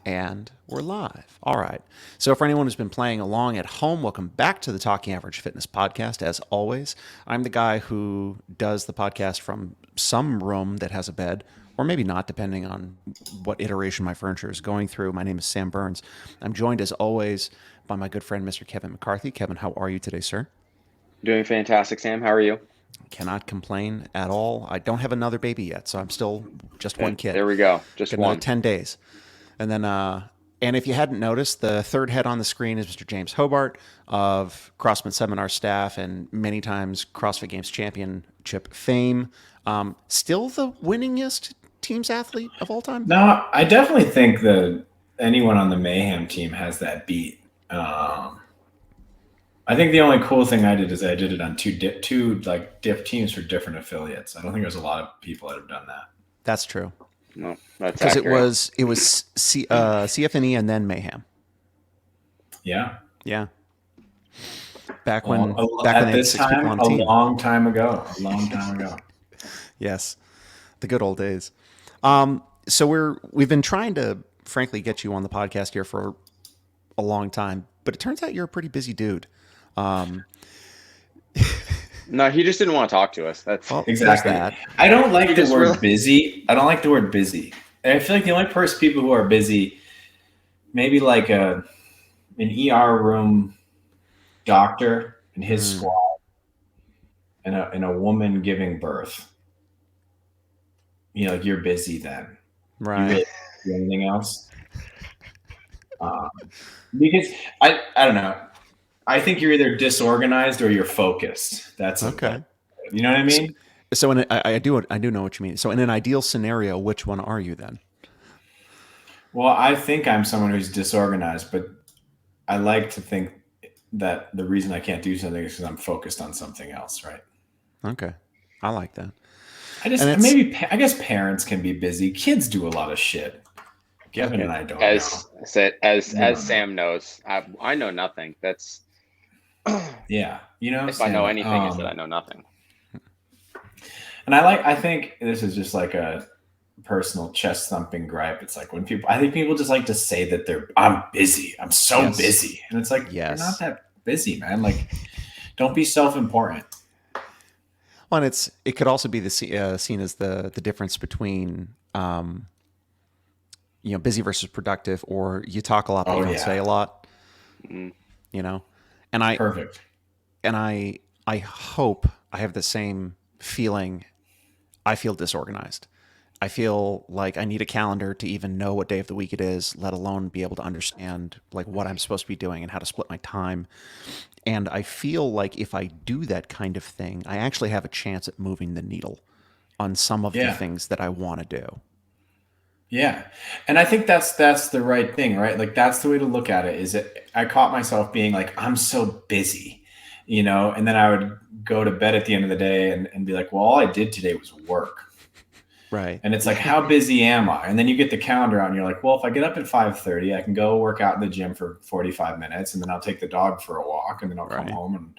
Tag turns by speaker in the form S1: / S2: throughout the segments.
S1: And we're live. All right. So, for anyone who's been playing along at home, welcome back to the Talking Average Fitness podcast. As always, I'm the guy who does the podcast from some room that has a bed, or maybe not, depending on what iteration my furniture is going through. My name is Sam Burns. I'm joined, as always, by my good friend, Mr. Kevin McCarthy. Kevin, how are you today, sir?
S2: Doing fantastic, Sam. How are you?
S1: Cannot complain at all. I don't have another baby yet, so I'm still just one kid.
S2: There we go. Just
S1: Got another
S2: one.
S1: 10 days. And then, and if you hadn't noticed, the third head on the screen is Mr. James Hobart of CrossFit Seminar Staff and many times CrossFit Games Championship fame. Still the winningest teams athlete of all time?
S3: No, I definitely think that anyone on the Mayhem team has that beat. I think the only cool thing I did is I did it on two diff teams for different affiliates. I don't think there's a lot of people that have done that.
S1: That's true.
S2: No, that's
S1: Because
S2: accurate.
S1: it was CFNE and then Mayhem.
S3: Yeah.
S1: Yeah. Back when
S3: At
S1: they had
S3: this
S1: 6 people
S3: time,
S1: on the team.
S3: a long time ago.
S1: Yes, the good old days. So we've been trying to, frankly, get you on the podcast here for a long time, but it turns out you're a pretty busy dude.
S2: No, he just didn't want to talk to us. That's
S1: Well,
S3: Exactly.
S1: there's that.
S3: I don't like the
S2: just
S3: word
S2: really-
S3: busy. I don't like the word busy. I feel like the only people who are busy, maybe like an ER room doctor and his squad, and a woman giving birth. You know, like you're busy then. You
S1: Right.
S3: really do anything else? Because I don't know. I think you're either disorganized or you're focused. That's
S1: Okay.
S3: You know what I mean?
S1: So I do know what you mean. So in an ideal scenario, which one are you then?
S3: Well, I think I'm someone who's disorganized, but I like to think that the reason I can't do something is because I'm focused on something else, right?
S1: Okay. I like that.
S3: I guess parents can be busy. Kids do a lot of shit. Kevin and I don't know.
S2: as Sam knows. I know nothing. That's
S3: Yeah, you know.
S2: if I know anything, is that I know nothing.
S3: And I think this is just like a personal chest thumping gripe. It's like I think people just like to say that I'm busy. I'm so
S1: Yes.
S3: busy. And it's like,
S1: Yes.
S3: You're not that busy, man. Like, don't be self-important.
S1: Well, and it could also be seen as the difference between busy versus productive, or you talk a lot but you don't say a lot.
S2: Mm.
S1: You know, and I
S3: Perfect.
S1: and I hope I have the same feeling. I feel disorganized. I feel like I need a calendar to even know what day of the week it is, let alone be able to understand like what I'm supposed to be doing and how to split my time. And I feel like if I do that kind of thing, I actually have a chance at moving the needle on some of the things that I want to do.
S3: Yeah. And I think that's the right thing, right? Like that's the way to look at it. Is it I caught myself being like, I'm so busy, you know, and then I would go to bed at the end of the day and be like, well, all I did today was work.
S1: Right.
S3: And it's like, how busy am I? And then you get the calendar out and you're like, well, if I get up at 5:30, I can go work out in the gym for 45 minutes and then I'll take the dog for a walk and then I'll come home and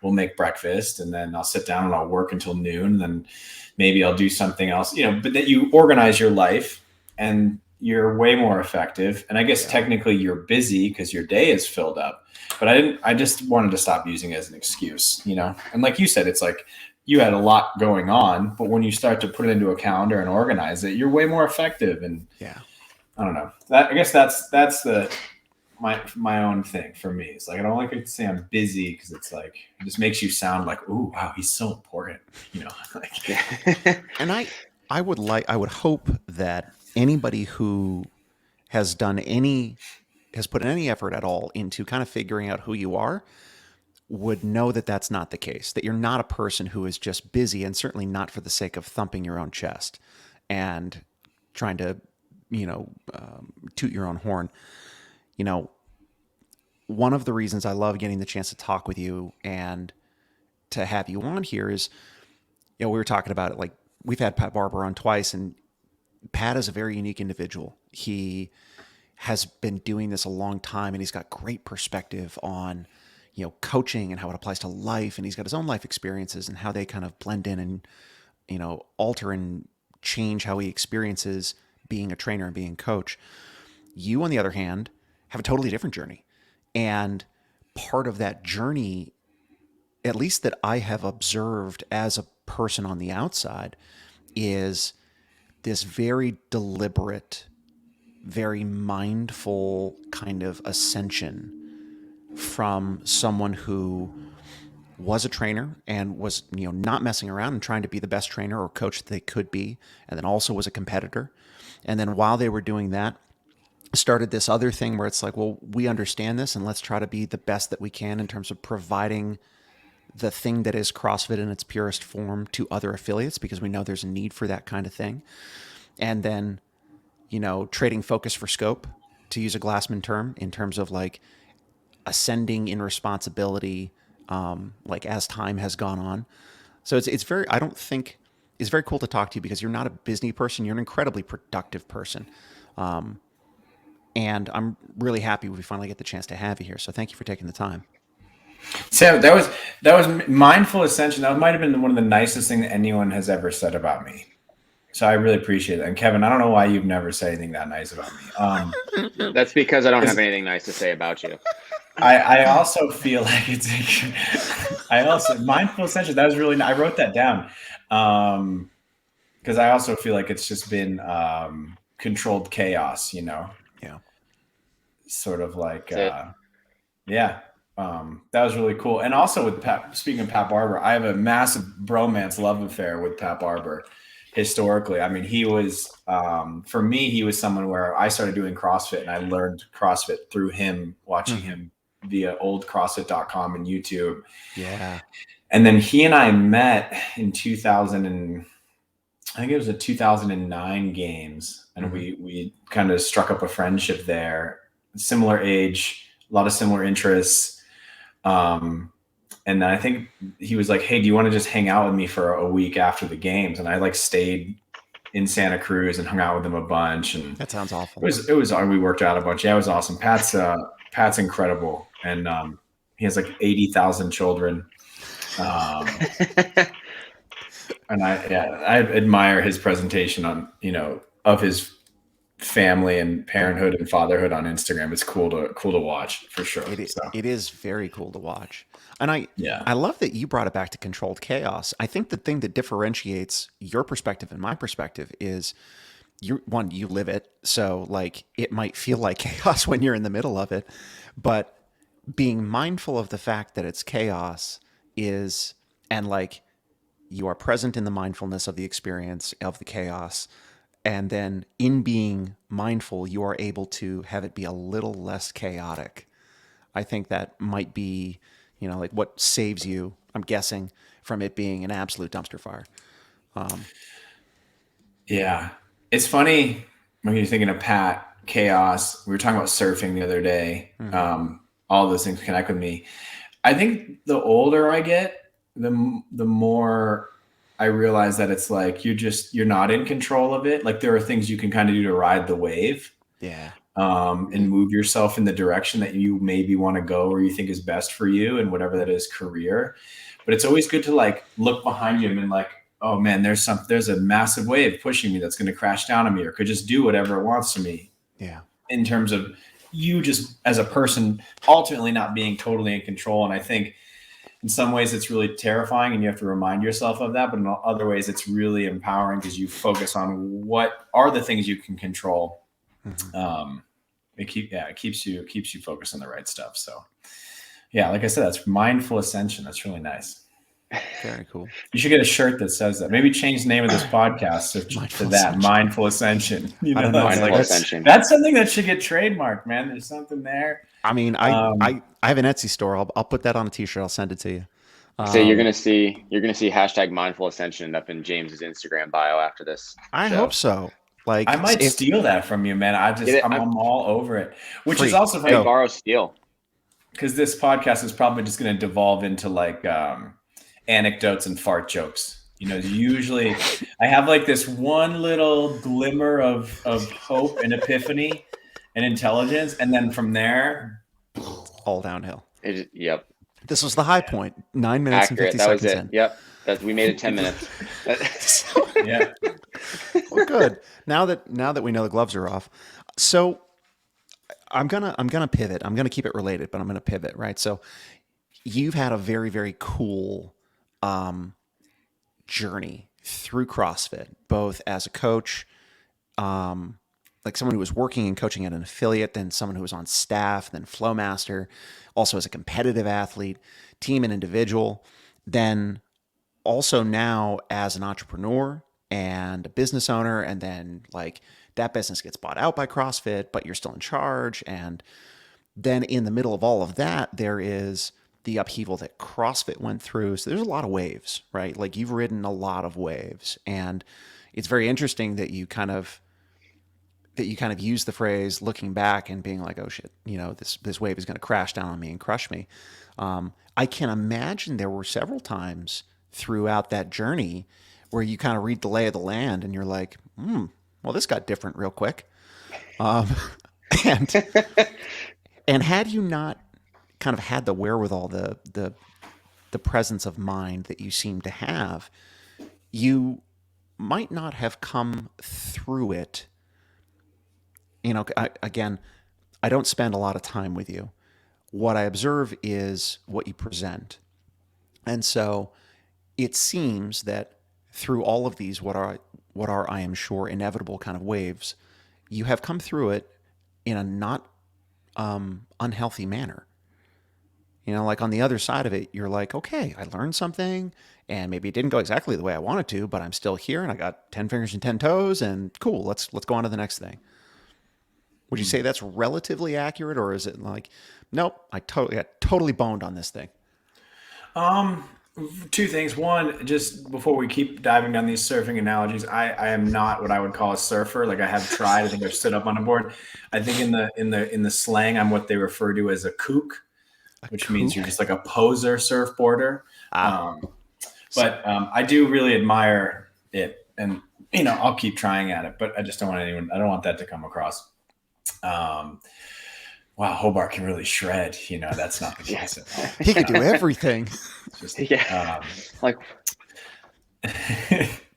S3: we'll make breakfast and then I'll sit down and I'll work until noon. And then maybe I'll do something else, you know, but that you organize your life and you're way more effective. And I guess technically you're busy because your day is filled up, but I just wanted to stop using it as an excuse, you know? And like you said, it's like, you had a lot going on, but when you start to put it into a calendar and organize it, you're way more effective. And I don't know. I guess that's my own thing for me. It's like I don't like to say I'm busy because it's like it just makes you sound like, oh wow, he's so important, you know. Like,
S1: and I would hope that anybody who has put any effort at all into kind of figuring out who you are would know that that's not the case, that you're not a person who is just busy, and certainly not for the sake of thumping your own chest and trying to, toot your own horn. You know, one of the reasons I love getting the chance to talk with you and to have you on here is, we were talking about it, like we've had Pat Barber on twice, and Pat is a very unique individual. He has been doing this a long time, and he's got great perspective on coaching and how it applies to life. And he's got his own life experiences and how they kind of blend in and, alter and change how he experiences being a trainer and being a coach. You, on the other hand, have a totally different journey. And part of that journey, at least that I have observed as a person on the outside, is this very deliberate, very mindful kind of ascension from someone who was a trainer and was, not messing around and trying to be the best trainer or coach that they could be, and then also was a competitor. And then while they were doing that, started this other thing where it's like, well, we understand this and let's try to be the best that we can in terms of providing the thing that is CrossFit in its purest form to other affiliates, because we know there's a need for that kind of thing. And then, trading focus for scope, to use a Glassman term, in terms of like ascending in responsibility, like as time has gone on. So it's very, I don't think it's very cool to talk to you, because you're not a busy person. You're an incredibly productive person. And I'm really happy we finally get the chance to have you here. So thank you for taking the time.
S3: Sam, that was mindful ascension. That might have been one of the nicest things that anyone has ever said about me. So I really appreciate it. And Kevin, I don't know why you've never said anything that nice about me.
S2: That's because I don't have anything nice to say about you.
S3: I also feel like mindful ascension. That was really nice. I wrote that down because I also feel like it's just been controlled chaos,
S1: Yeah.
S3: Sort of like, yeah. That was really cool. And also with Pat, speaking of Pat Barber, I have a massive bromance love affair with Pat Barber. Historically, I mean, he was, for me, he was someone where I started doing CrossFit and I learned CrossFit through him, watching him via oldcrossfit.com and YouTube.
S1: Yeah.
S3: And then he and I met in 2000 and I think it was the 2009 games. And we kind of struck up a friendship there, similar age, a lot of similar interests. And then I think he was like, hey, do you want to just hang out with me for a week after the games? And I like stayed in Santa Cruz and hung out with him a bunch. And
S1: that sounds awful.
S3: It was, we worked out a bunch. Yeah, it was awesome. Pat's incredible. And he has like 80,000 children. And I admire his presentation on, of his family and parenthood and fatherhood on Instagram. It's cool to watch for sure.
S1: It is very cool to watch. And I love that you brought it back to controlled chaos. I think the thing that differentiates your perspective and my perspective is you live it. So like it might feel like chaos when you're in the middle of it, but being mindful of the fact that it's chaos and like you are present in the mindfulness of the experience of the chaos. And then in being mindful, you are able to have it be a little less chaotic. I think that might be, like what saves you, I'm guessing, from it being an absolute dumpster fire.
S3: Yeah. It's funny when you're thinking of Pat, chaos. We were talking about surfing the other day. All those things connect with me. I think the older I get, the more I realize that it's like you're not in control of it. Like there are things you can kind of do to ride the wave.
S1: Yeah.
S3: And move yourself in the direction that you maybe want to go or you think is best for you and whatever that is, career. But it's always good to like look behind you and like, oh man, there's a massive wave pushing me that's going to crash down on me or could just do whatever it wants to me.
S1: Yeah.
S3: In terms of you just as a person ultimately not being totally in control. And I think in some ways it's really terrifying and you have to remind yourself of that. But in other ways it's really empowering because you focus on what are the things you can control. It keeps you focused on the right stuff. So yeah, like I said, that's mindful ascension. That's really nice.
S1: Very cool.
S3: You should get a shirt that says that. Maybe change the name of this podcast to that, mindful ascension.
S1: I don't know.
S2: Mindful ascension.
S3: That's something that should get trademarked, man. There's something there.
S1: I mean, I have an Etsy store. I'll put that on a t-shirt. I'll send it to you.
S2: So you're gonna see hashtag mindful ascension up in James's Instagram bio after this.
S1: I hope so. Like
S3: I might steal that from you, man. I'm all over it. Which is also
S2: funny. Borrow, steal.
S3: Because this podcast is probably just going to devolve into like anecdotes and fart jokes. Usually I have like this one little glimmer of hope and epiphany and intelligence, and then from there,
S1: all downhill.
S2: Yep.
S1: This was the high point. 9 minutes
S2: Accurate.
S1: and 50 seconds.
S2: That was it. Yep. We made it 10 minutes.
S3: Yeah.
S1: Well, good. Now that we know the gloves are off. So I'm gonna pivot. I'm gonna keep it related, but I'm gonna pivot, right? So you've had a very, very cool journey through CrossFit, both as a coach, like someone who was working and coaching at an affiliate, then someone who was on staff, then Flowmaster, also as a competitive athlete, team and individual, then also now as an entrepreneur and a business owner, and then like that business gets bought out by CrossFit, but you're still in charge. And then in the middle of all of that, there is the upheaval that CrossFit went through. So there's a lot of waves, right? Like you've ridden a lot of waves. And it's very interesting that you kind of use the phrase looking back and being like, oh shit, this wave is going to crash down on me and crush me. I can imagine there were several times throughout that journey where you kind of read the lay of the land and you're like, well, this got different real quick. And and had you not kind of had the wherewithal, the presence of mind that you seem to have, you might not have come through it. Again, I don't spend a lot of time with you. What I observe is what you present. And so it seems that through all of these, what are, I am sure, inevitable kind of waves, you have come through it in a not unhealthy manner. Like on the other side of it, you're like, okay, I learned something and maybe it didn't go exactly the way I wanted to, but I'm still here and I got 10 fingers and 10 toes and cool, let's go on to the next thing. Would you say that's relatively accurate, or is it like, nope, I totally boned on this thing?
S3: Two things. One, just before we keep diving down these surfing analogies, I am not what I would call a surfer. Like I have tried. I think I've stood up on a board. I think in the slang, I'm what they refer to as a kook, which means you're just like a poser surfboarder. But I do really admire it, and I'll keep trying at it, but I just don't want anyone. I don't want that to come across. Wow, Hobart can really shred. That's not the case at all.
S1: He could do everything.
S3: Just,
S2: like,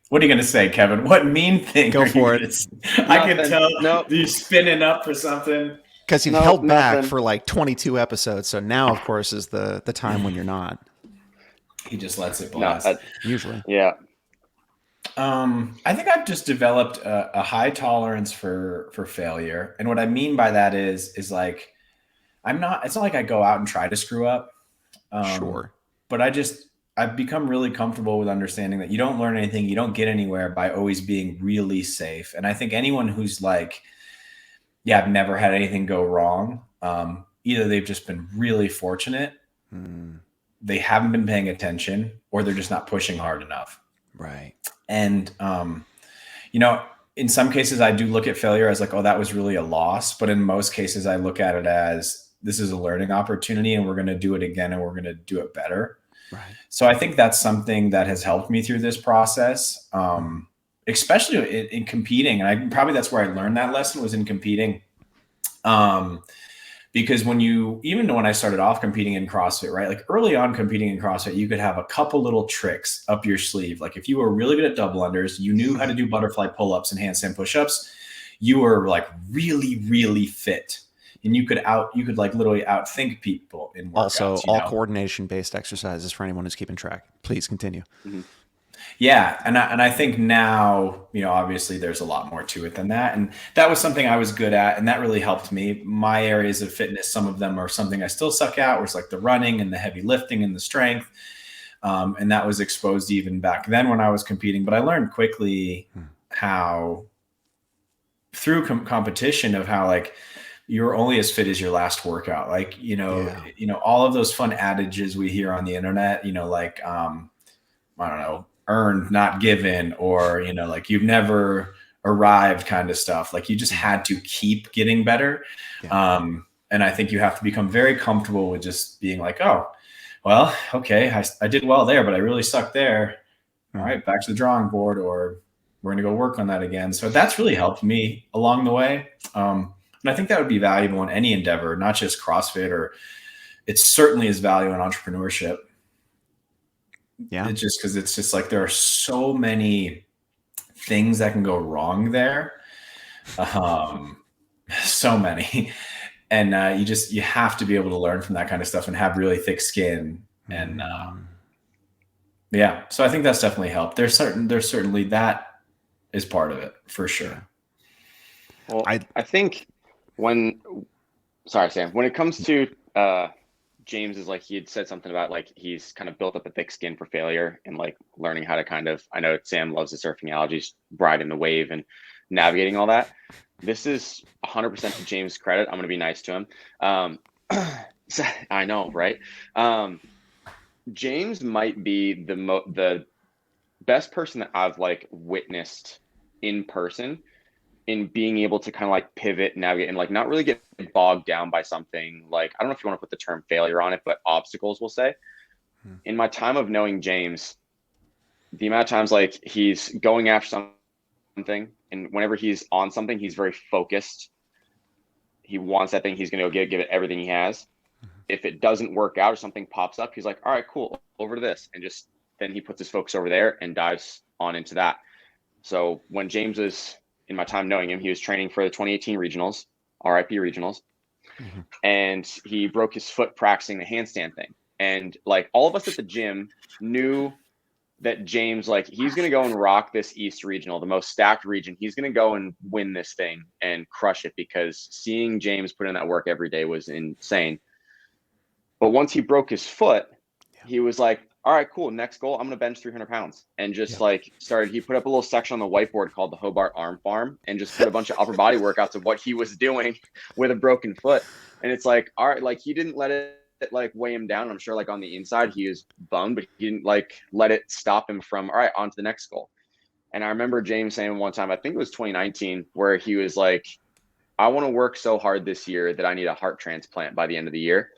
S3: what are you going to say, Kevin? What mean thing?
S1: Go for it.
S3: I can tell you're spinning up for something.
S1: Because you've held back for like 22 episodes, so now, of course, is the time when you're not.
S3: He just lets it blast.
S1: Usually.
S2: Yeah.
S3: I think I've just developed a high tolerance for failure. And what I mean by that is like, it's not like I go out and try to screw up.
S1: Sure.
S3: But I've become really comfortable with understanding that you don't learn anything, you don't get anywhere by always being really safe. And I think anyone who's like, I've never had anything go wrong. Either they've just been really fortunate, they haven't been paying attention, or they're just not pushing hard enough.
S1: Right.
S3: And, in some cases I do look at failure as like, oh, that was really a loss. But in most cases I look at it as this is a learning opportunity and we're going to do it again and we're going to do it better.
S1: Right. So
S3: I think that's something that has helped me through this process, especially in competing. And probably that's where I learned that lesson was in competing. Because even when I started off competing in CrossFit, right? Like early on competing in CrossFit, you could have a couple little tricks up your sleeve. Like if you were really good at double unders, you knew how to do butterfly pull-ups and handstand push-ups, you were like really, really fit. And you could like literally outthink people in workouts.
S1: Also, all coordination-based exercises for anyone who's keeping track. Please continue.
S2: Mm-hmm.
S3: Yeah. And I think now, obviously there's a lot more to it than that. And that was something I was good at. And that really helped me. My areas of fitness, some of them are something I still suck at, where it's like the running and the heavy lifting and the strength. And that was exposed even back then when I was competing. But I learned quickly how through competition of how like, you're only as fit as your last workout. Like, all of those fun adages we hear on the internet, like, I don't know, earned, not given, or, like you've never arrived kind of stuff. Like you just had to keep getting better. Yeah. And I think you have to become very comfortable with just being like, oh, well, okay, I did well there, but I really sucked there. All right, back to the drawing board, or we're going to go work on that again. So that's really helped me along the way. And I think that would be valuable in any endeavor, not just CrossFit, or it certainly is valuable in entrepreneurship. Yeah. It's just because it's just like there are so many things that can go wrong there. So many. And you have to be able to learn from that kind of stuff and have really thick skin. And yeah, so I think that's definitely helped. There's certainly that is part of it for sure.
S2: Well, I think sorry, Sam, when it comes to James, is like, he had said something about like he's kind of built up a thick skin for failure and like learning how to kind of, I know Sam loves the surfing analogies, riding the wave and navigating all that. This is 100% to James' credit. I'm going to be nice to him. I know, right? James might be the best person that I've like witnessed in person in being able to kind of like pivot, navigate, and like not really get bogged down by something. Like, I don't know if you want to put the term failure on it, but obstacles, we'll say. In my time of knowing James, the amount of times like he's going after something, and whenever he's on something, he's very focused. He wants that thing. He's going to go give it everything he has. If it doesn't work out or something pops up, he's like, all right, cool, over to this. And just then he puts his focus over there and dives on into that. So when James was, in my time knowing him, he was training for the 2018 regionals, RIP regionals. And he broke his foot practicing the handstand thing. And like all of us at the gym knew that James, like, he's going to go and rock this East regional, the most stacked region. He's going to go and win this thing and crush it, because seeing James put in that work every day was insane. But once he broke his foot, he was like, all right, cool. Next goal, I'm going to bench 300 pounds. And just like he put up a little section on the whiteboard called the Hobart Arm Farm and just put a bunch of upper body workouts of what he was doing with a broken foot. And it's like, all right, like, he didn't let it like weigh him down. I'm sure like on the inside he was bummed, but he didn't like let it stop him from, all right, on to the next goal. And I remember James saying one time, I think it was 2019, where he was like, I want to work so hard this year that I need a heart transplant by the end of the year.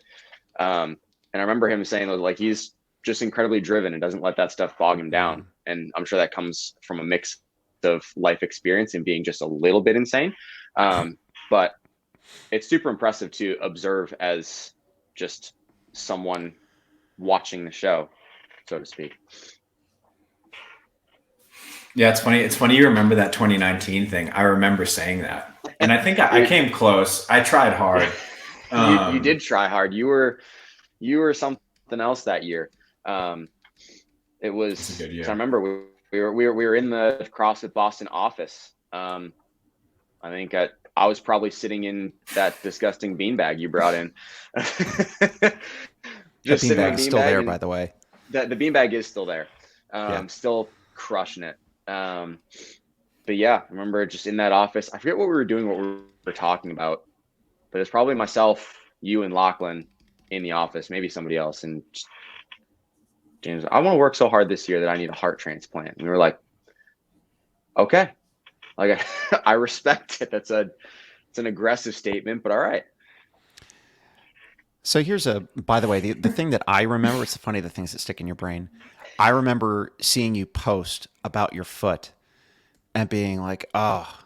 S2: And I remember him saying like he's just incredibly driven and doesn't let that stuff bog him down. And I'm sure that comes from a mix of life experience and being just a little bit insane. But it's super impressive to observe as just someone watching the show, so to speak.
S3: Yeah, it's funny. It's funny you remember that 2019 thing. I remember saying that, and I think I came close. I tried hard.
S2: You did try hard. You were something else that year. It was.
S3: A good year.
S2: I remember we were in the CrossFit Boston office. I think I was probably sitting in that disgusting beanbag you brought in.
S1: Just the beanbag is still there, by the way.
S2: The beanbag is still there. Still crushing it. But yeah, I remember just in that office. I forget what we were doing, what we were talking about, but it's probably myself, you, and Lachlan in the office, maybe somebody else. And just, James, I want to work so hard this year that I need a heart transplant. And we were like, okay, like I respect it. It's an aggressive statement, but all right.
S1: So here's by the way, the thing that I remember, it's funny, the things that stick in your brain. I remember seeing you post about your foot and being like, oh,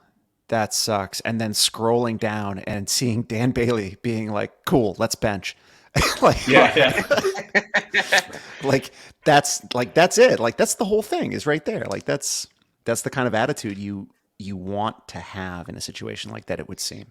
S1: that sucks. And then scrolling down and seeing Dan Bailey being like, cool, let's bench. Like,
S3: yeah.
S1: like that's it. Like, that's the whole thing is right there. Like, that's the kind of attitude you want to have in a situation like that, it would seem.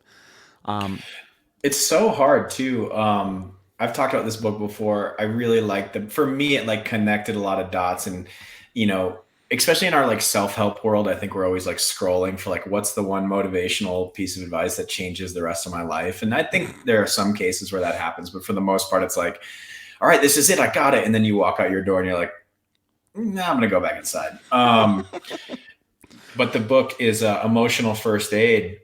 S3: It's so hard too. I've talked about this book before. I really like for me, it like connected a lot of dots, and, you know, especially in our like self-help world, I think we're always like scrolling for like, what's the one motivational piece of advice that changes the rest of my life? And I think there are some cases where that happens, but for the most part, it's like, all right, this is it. I got it. And then you walk out your door and you're like, nah, I'm going to go back inside. But the book is Emotional First Aid.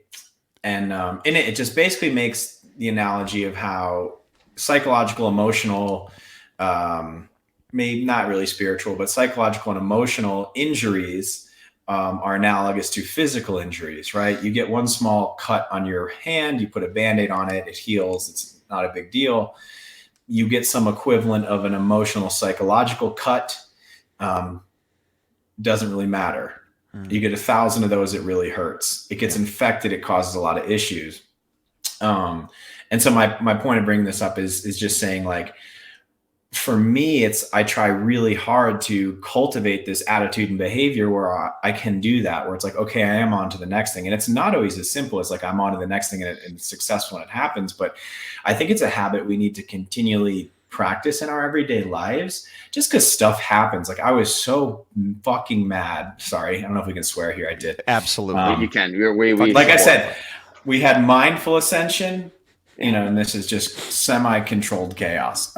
S3: And in it just basically makes the analogy of how psychological, emotional, maybe not really spiritual, but psychological and emotional injuries are analogous to physical injuries, right? You get one small cut on your hand, you put a Band-Aid on it, it heals, it's not a big deal. You get some equivalent of an emotional, psychological cut, doesn't really matter. You get 1,000 of those, it really hurts. It gets infected, it causes a lot of issues. And so my point of bringing this up is just saying, like, for me, I try really hard to cultivate this attitude and behavior where I can do that, where it's like, okay, I am on to the next thing. And it's not always as simple as like, I'm on to the next thing and it's successful and it happens. But I think it's a habit we need to continually practice in our everyday lives, just because stuff happens. Like I was so fucking mad. Sorry. I don't know if we can swear here. I did.
S1: Absolutely.
S2: You can.
S3: Like I said, we had mindful ascension, you know, and this is just semi-controlled chaos.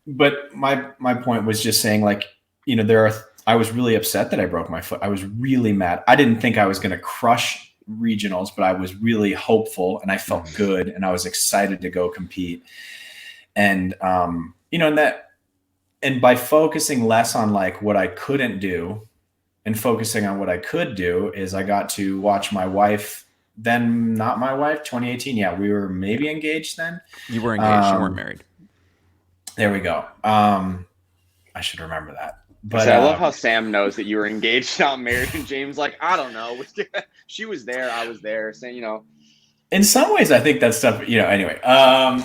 S3: But my point was just saying, like, you know, I was really upset that I broke my foot. I was really mad. I didn't think I was going to crush regionals, but I was really hopeful and I felt good and I was excited to go compete. And, you know, and by focusing less on like what I couldn't do and focusing on what I could do is I got to watch my wife, then not my wife, 2018. Yeah, we were maybe engaged then.
S1: You were engaged. You weren't married.
S3: There we go. I should remember that. But
S2: I love how Sam knows that you were engaged, not married, and James like, I don't know. She was there, I was there, saying, you know.
S3: In some ways, I think that stuff, you know, anyway,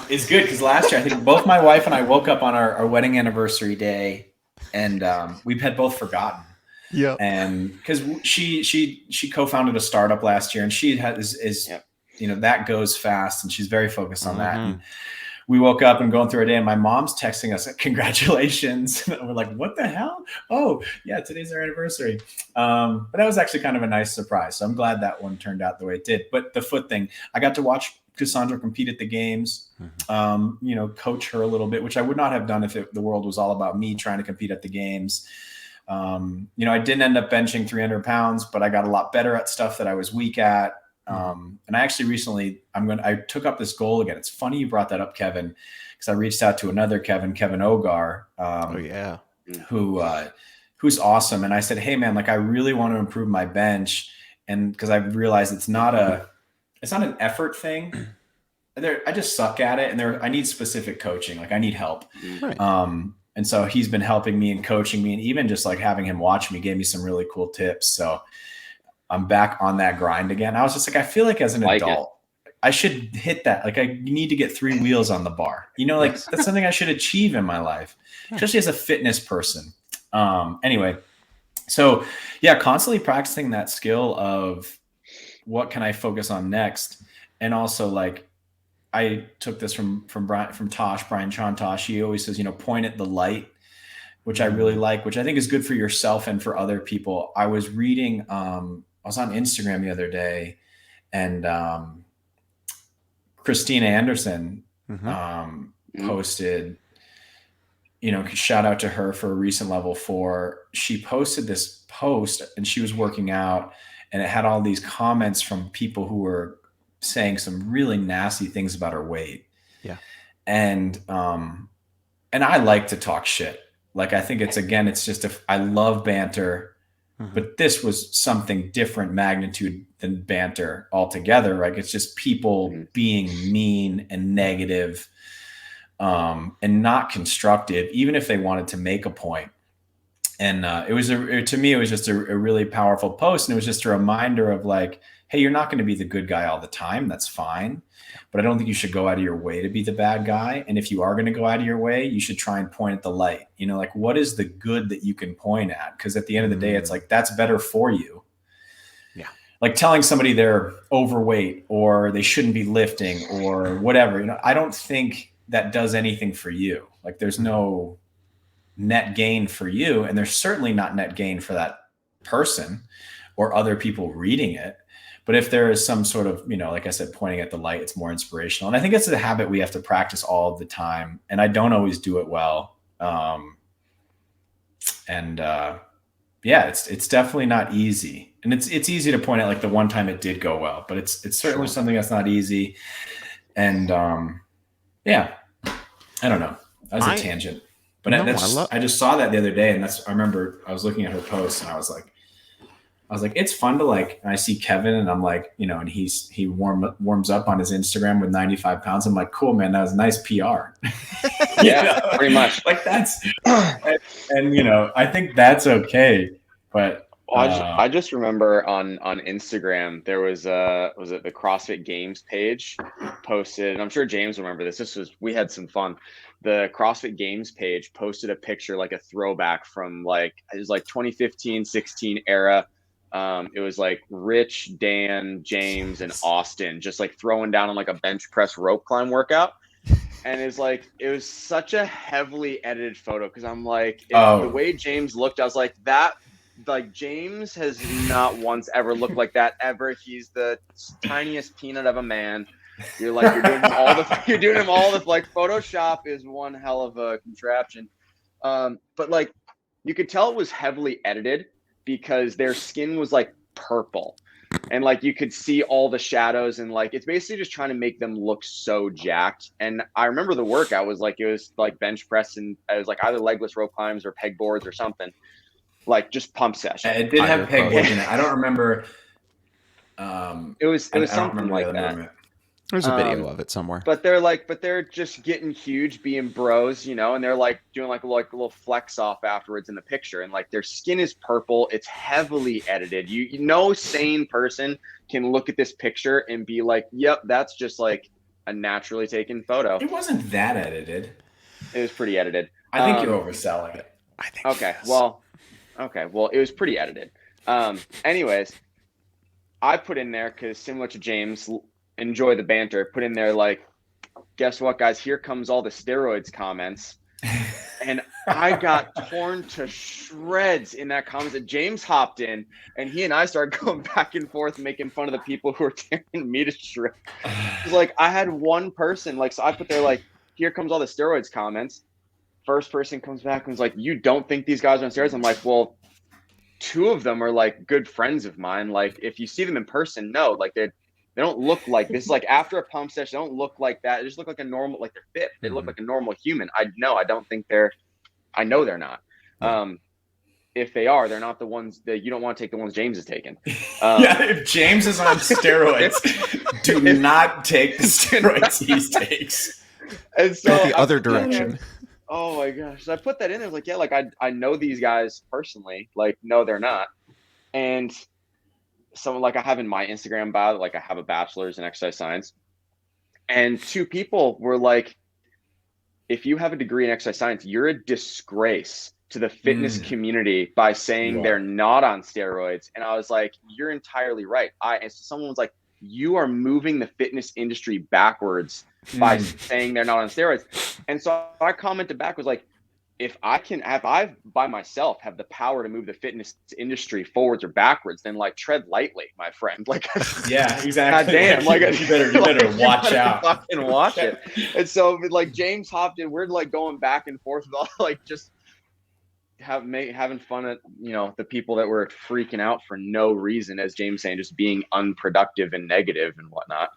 S3: is good because last year I think both my wife and I woke up on our wedding anniversary day, and we had both forgotten.
S1: Yeah.
S3: And because she co-founded a startup last year, and she is you know, that goes fast, and she's very focused on that. And we woke up and going through our day, and my mom's texting us, congratulations. And we're like, what the hell? Oh, yeah, today's our anniversary. But that was actually kind of a nice surprise. So I'm glad that one turned out the way it did. But the foot thing, I got to watch Cassandra compete at the games, you know, coach her a little bit, which I would not have done if the world was all about me trying to compete at the games. You know, I didn't end up benching 300 pounds, but I got a lot better at stuff that I was weak at. And I actually recently, I took up this goal again. It's funny you brought that up, Kevin, because I reached out to another Kevin Ogar, who's awesome. And I said, hey man, like I really want to improve my bench. And because I've realized it's not an effort thing. I just suck at it. And I need specific coaching. Like I need help.
S1: Right.
S3: And so he's been helping me and coaching me, and even just like having him watch me gave me some really cool tips. So I'm back on that grind again. I was just like, I feel like as an adult, I should hit that. Like I need to get 3 wheels on the bar, you know, like that's something I should achieve in my life, especially as a fitness person. Anyway, so yeah, constantly practicing that skill of what can I focus on next? And also like, I took this from Brian Chantosh. He always says, you know, point at the light, which I really like, which I think is good for yourself and for other people. I was reading, I was on Instagram the other day, and Christina Anderson posted, you know, shout out to her for a recent level 4. She posted this post and she was working out, and it had all these comments from people who were saying some really nasty things about her weight.
S1: Yeah.
S3: And I like to talk shit. Like, I think it's just, I love banter, but this was something different magnitude than banter altogether. Like it's just people being mean and negative, and not constructive, even if they wanted to make a point. And to me, it was just a really powerful post. And it was just a reminder of like, hey, you're not going to be the good guy all the time. That's fine. But I don't think you should go out of your way to be the bad guy. And if you are going to go out of your way, you should try and point at the light. You know, like what is the good that you can point at? Because at the end of the day, it's like, that's better for you. Yeah. Like telling somebody they're overweight or they shouldn't be lifting or whatever, you know, I don't think that does anything for you. Like there's no net gain for you. And there's certainly not net gain for that person or other people reading it. But if there is some sort of, you know, like I said, pointing at the light, it's more inspirational. And I think it's a habit we have to practice all of the time. And I don't always do it well. Yeah, it's definitely not easy. And it's easy to point out like the one time it did go well, but it's certainly something that's not easy. And yeah, I don't know. That was a tangent. But I just saw that the other day, and I remember I was looking at her post, and I was like, it's fun to like, and I see Kevin, and I'm like, you know, and he warms up on his Instagram with 95 pounds. I'm like, cool, man, that was nice PR.
S2: Yeah, pretty much.
S3: Like that's, and you know, I think that's okay. But
S2: I just remember on Instagram there was it the CrossFit Games page posted, and I'm sure James will remember this. We had some fun. The CrossFit Games page posted a picture, like a throwback from like, it was like 2015, 16 era. It was like Rich, Dan, James, and Austin just like throwing down on like a bench press rope climb workout. And it's like, it was such a heavily edited photo, because I'm like, the way James looked, I was like, that, like, James has not once ever looked like that ever. He's the tiniest peanut of a man. You're like, you're doing him all the like, Photoshop is one hell of a contraption. But like, you could tell it was heavily edited because their skin was like purple, and like you could see all the shadows, and like it's basically just trying to make them look so jacked. And I remember the workout was like, it was like bench press, and it was like either legless rope climbs or peg boards or something, like just pump session.
S3: It did have peg boards in it. I don't remember.
S2: It was something like that.
S1: There's a video of it somewhere.
S2: But they're just getting huge, being bros, you know, and they're like doing like a little flex off afterwards in the picture, and like their skin is purple. It's heavily edited. No sane person can look at this picture and be like, "Yep, that's just like a naturally taken photo."
S3: It wasn't that edited.
S2: It was pretty edited.
S3: I think you're overselling it.
S1: I think.
S2: Okay, well, it was pretty edited. Anyways, I put in there, because similar to James, enjoy the banter, put in there like, guess what, guys, here comes all the steroids comments. And I got torn to shreds in that comment. That James hopped in, and he and I started going back and forth, making fun of the people who were tearing me to shreds. It was like, I had one person, like, so I put there like, here comes all the steroids comments. First person comes back and was like, you don't think these guys are on steroids? I'm like, well, two of them are like good friends of mine. Like, if you see them in person, no, like they don't look like this. Like, after a pump session, they don't look like that. They just look like a normal, like they're fit. They look like a normal human. I don't think I know they're not. If they are, they're not the ones that you don't want to take, the ones James is taking.
S3: Yeah, if James is on steroids, do not take the steroids he takes.
S1: And so the other direction.
S2: Oh my gosh. So I put that in there. I was like, yeah, like I know these guys personally. Like, no, they're not. And someone, like, I have in my Instagram bio, like, I have a bachelor's in exercise science. And two people were like, if you have a degree in exercise science, you're a disgrace to the fitness community by saying they're not on steroids. And I was like, you're entirely right. And so someone was like, you are moving the fitness industry backwards by saying they're not on steroids. And so I commented back, was like, if I by myself have the power to move the fitness industry forwards or backwards, then like, tread lightly, my friend. Like,
S3: yeah, exactly.
S2: Goddamn, like,
S3: you better watch out.
S2: Fucking watch it. And so like, James hopped in. We're like going back and forth with all, like, just having fun at, you know, the people that were freaking out for no reason, as James saying, just being unproductive and negative and whatnot.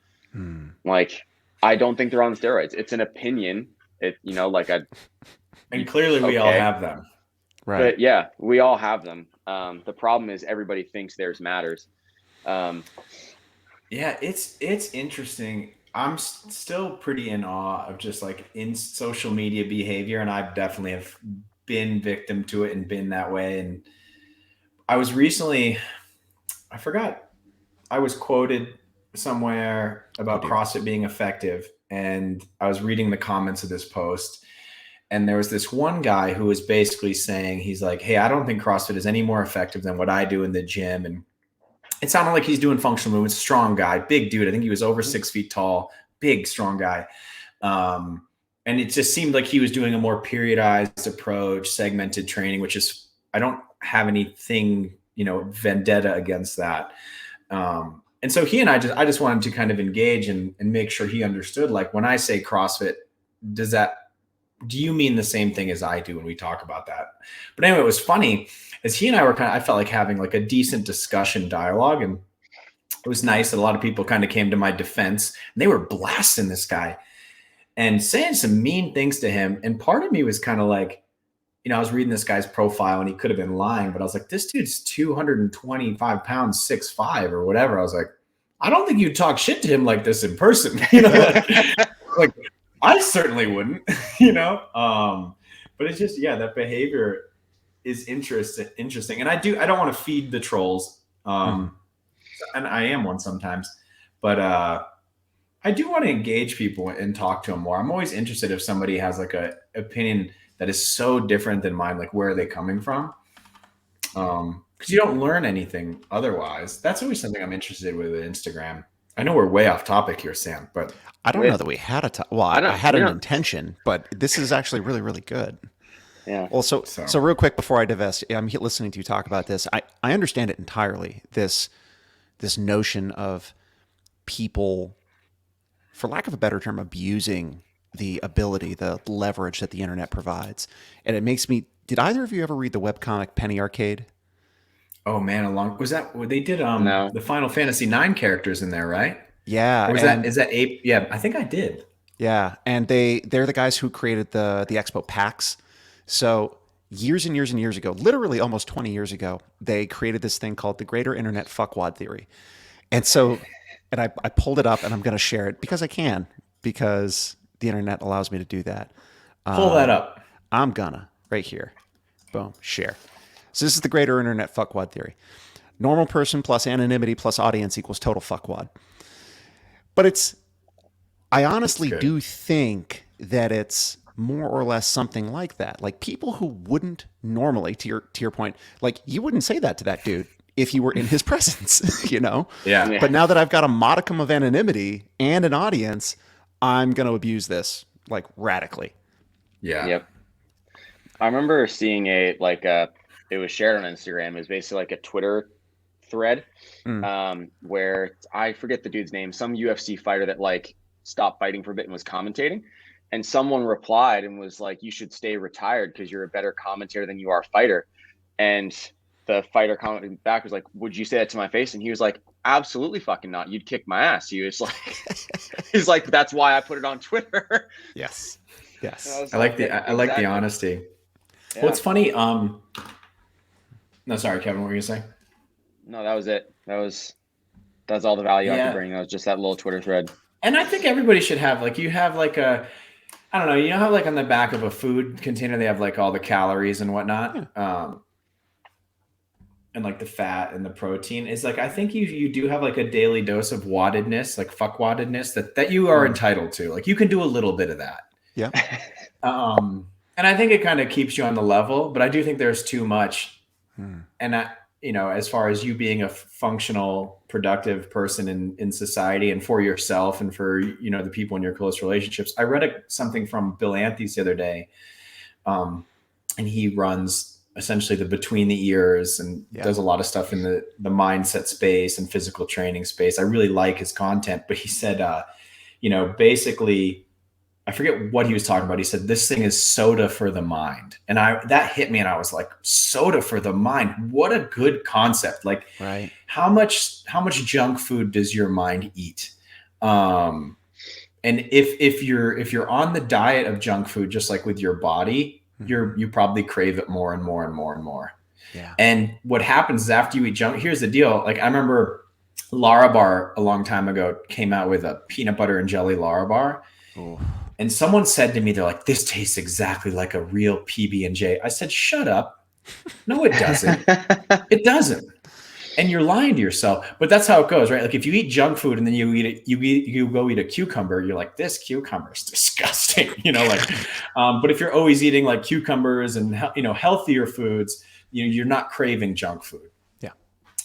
S2: Like, I don't think they're on steroids. It's an opinion. You know, like,
S3: and clearly we all have them.
S1: Right.
S2: But yeah, we all have them. The problem is everybody thinks theirs matters.
S3: Yeah, it's interesting. I'm still pretty in awe of just like in social media behavior, and I definitely have been victim to it and been that way. And I was recently, I forgot, I was quoted somewhere about CrossFit being effective, and I was reading the comments of this post, and there was this one guy who was basically saying, he's like, hey, I don't think CrossFit is any more effective than what I do in the gym. And it sounded like he's doing functional movements, strong guy, big dude. I think he was over 6 feet tall, big, strong guy. And it just seemed like he was doing a more periodized approach, segmented training, which is, I don't have anything, you know, vendetta against that. And so he and I just wanted to kind of engage and make sure he understood, like, when I say CrossFit, do you mean the same thing as I do when we talk about that? But anyway, it was funny as he and I were I felt like having like a decent discussion dialogue, and it was nice that a lot of people kind of came to my defense, and they were blasting this guy and saying some mean things to him. And part of me was kind of like, you know, I was reading this guy's profile and he could have been lying, but I was like, this dude's 225 pounds, 6'5" or whatever. I was like, I don't think you'd talk shit to him like this in person. You know, like I certainly wouldn't, you know? But it's just, yeah, that behavior is interesting. And I don't want to feed the trolls. And I am one sometimes, but I I do want to engage people and talk to them more. I'm always interested if somebody has like a opinion that is so different than mine, like where are they coming from? Because you don't learn anything otherwise. That's always something I'm interested with Instagram. I know we're way off topic here, Sam, but
S1: I don't know that we had a well, I had an intention, but this is actually really, really good.
S2: Yeah.
S1: Well, so real quick before I divest, I'm listening to you talk about this. I understand it entirely. This notion of people, for lack of a better term, abusing the ability, the leverage that the internet provides. And it makes me, did either of you ever read the webcomic Penny Arcade?
S3: Oh man, was that they did
S2: No.
S3: the Final Fantasy 9 characters in there, right?
S1: Yeah.
S3: Or is that ape? Yeah, I think I did.
S1: Yeah. And they're the guys who created the Expo PAX. So years and years and years ago, literally almost 20 years ago, they created this thing called the Greater Internet Fuckwad Theory. And so, and I pulled it up and I'm going to share it because I can, because the internet allows me to do that.
S3: Pull that up.
S1: I'm gonna, right here. Boom, share. So this is the Greater Internet Fuckwad Theory. Normal person plus anonymity plus audience equals total fuckwad. But I honestly do think that it's more or less something like that. Like people who wouldn't normally, to your point, like you wouldn't say that to that dude if you were in his presence, you know?
S3: Yeah.
S1: But now that I've got a modicum of anonymity and an audience, I'm going to abuse this like radically.
S3: Yeah.
S2: Yep. I remember seeing it was shared on Instagram. It was basically like a Twitter thread where I forget the dude's name, some UFC fighter that like stopped fighting for a bit and was commentating. And someone replied and was like, you should stay retired because you're a better commentator than you are a fighter. And the fighter commented back was like, would you say that to my face? And he was like, absolutely fucking not. You'd kick my ass. He was like, he's like, that's why I put it on Twitter.
S1: Yes.
S3: I like the honesty. Yeah. Well, it's funny. No, sorry, Kevin, what were you gonna say?
S2: No, that was it. That's all the value I could bring. That was just that little Twitter thread.
S3: And I think everybody should have you have I don't know, you know how like on the back of a food container they have like all the calories and whatnot. Yeah. And like the fat and the protein is like, I think you do have like a daily dose of wattedness, like fuckwattedness that you are entitled to. Like you can do a little bit of that.
S1: Yeah.
S3: And I think it kind of keeps you on the level, but I do think there's too much. And as far as you being a functional, productive person in society and for yourself and for, the people in your close relationships, I read something from Bill Anthes the other day. And he runs essentially the between the ears and does a lot of stuff in the mindset space and physical training space. I really like his content, but he said, basically, I forget what he was talking about. He said, this thing is soda for the mind. And that hit me and I was like, soda for the mind. What a good concept. Like,
S1: right.
S3: How much junk food does your mind eat? And if you're on the diet of junk food, just like with your body, you probably crave it more and more and more and more.
S1: Yeah.
S3: And what happens is after you eat junk, here's the deal. Like I remember Larabar a long time ago came out with a peanut butter and jelly Larabar.
S1: Ooh.
S3: And someone said to me, they're like, this tastes exactly like a real PB&J. I said, shut up. No, it doesn't. It doesn't. And you're lying to yourself. But that's how it goes, right? Like if you eat junk food and then you go eat a cucumber, you're like, this cucumber is disgusting, but if you're always eating like cucumbers and, healthier foods, you're not craving junk food.
S1: Yeah.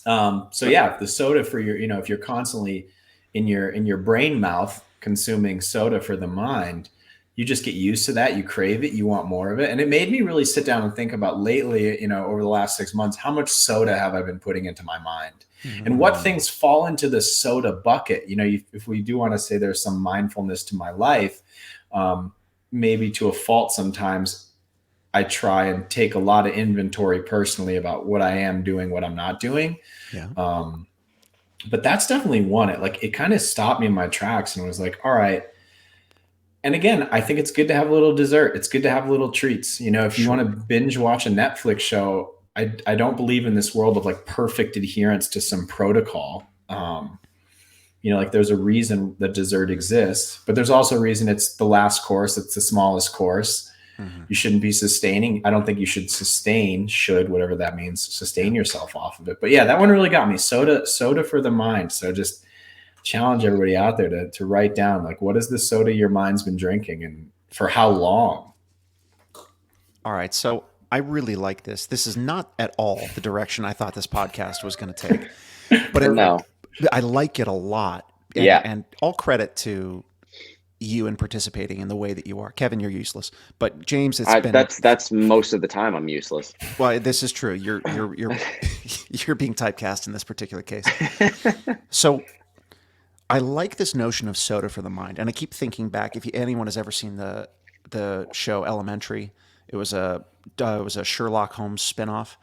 S3: The soda for your, if you're constantly in your brain mouth consuming soda for the mind, you just get used to that. You crave it. You want more of it. And it made me really sit down and think about lately, over the last 6 months, how much soda have I been putting into my mind and what things fall into the soda bucket? If we do want to say there's some mindfulness to my life, maybe to a fault sometimes, I try and take a lot of inventory personally about what I am doing, what I'm not doing.
S1: Yeah.
S3: But that's definitely one. It kind of stopped me in my tracks and was like, all right. And again, I think it's good to have a little dessert. It's good to have little treats. If you want to binge watch a Netflix show, I don't believe in this world of like perfect adherence to some protocol. There's a reason that dessert exists, but there's also a reason it's the last course. It's the smallest course. Mm-hmm. You shouldn't be sustaining. I don't think you should whatever that means, sustain yourself off of it. But yeah, that one really got me. Soda for the mind. So just challenge everybody out there to write down, like, what is the soda your mind's been drinking and for how long?
S1: All right. So I really like this. This is not at all the direction I thought this podcast was going to take, but
S2: No.
S1: I like it a lot. And,
S2: Yeah.
S1: and all credit to you in participating in the way that you are. Kevin, you're useless. But James,
S2: that's most of the time I'm useless.
S1: Well, this is true. You're you're being typecast in this particular case. So I like this notion of soda for the mind, and I keep thinking back. If anyone has ever seen the show Elementary, it was a Sherlock Holmes spinoff,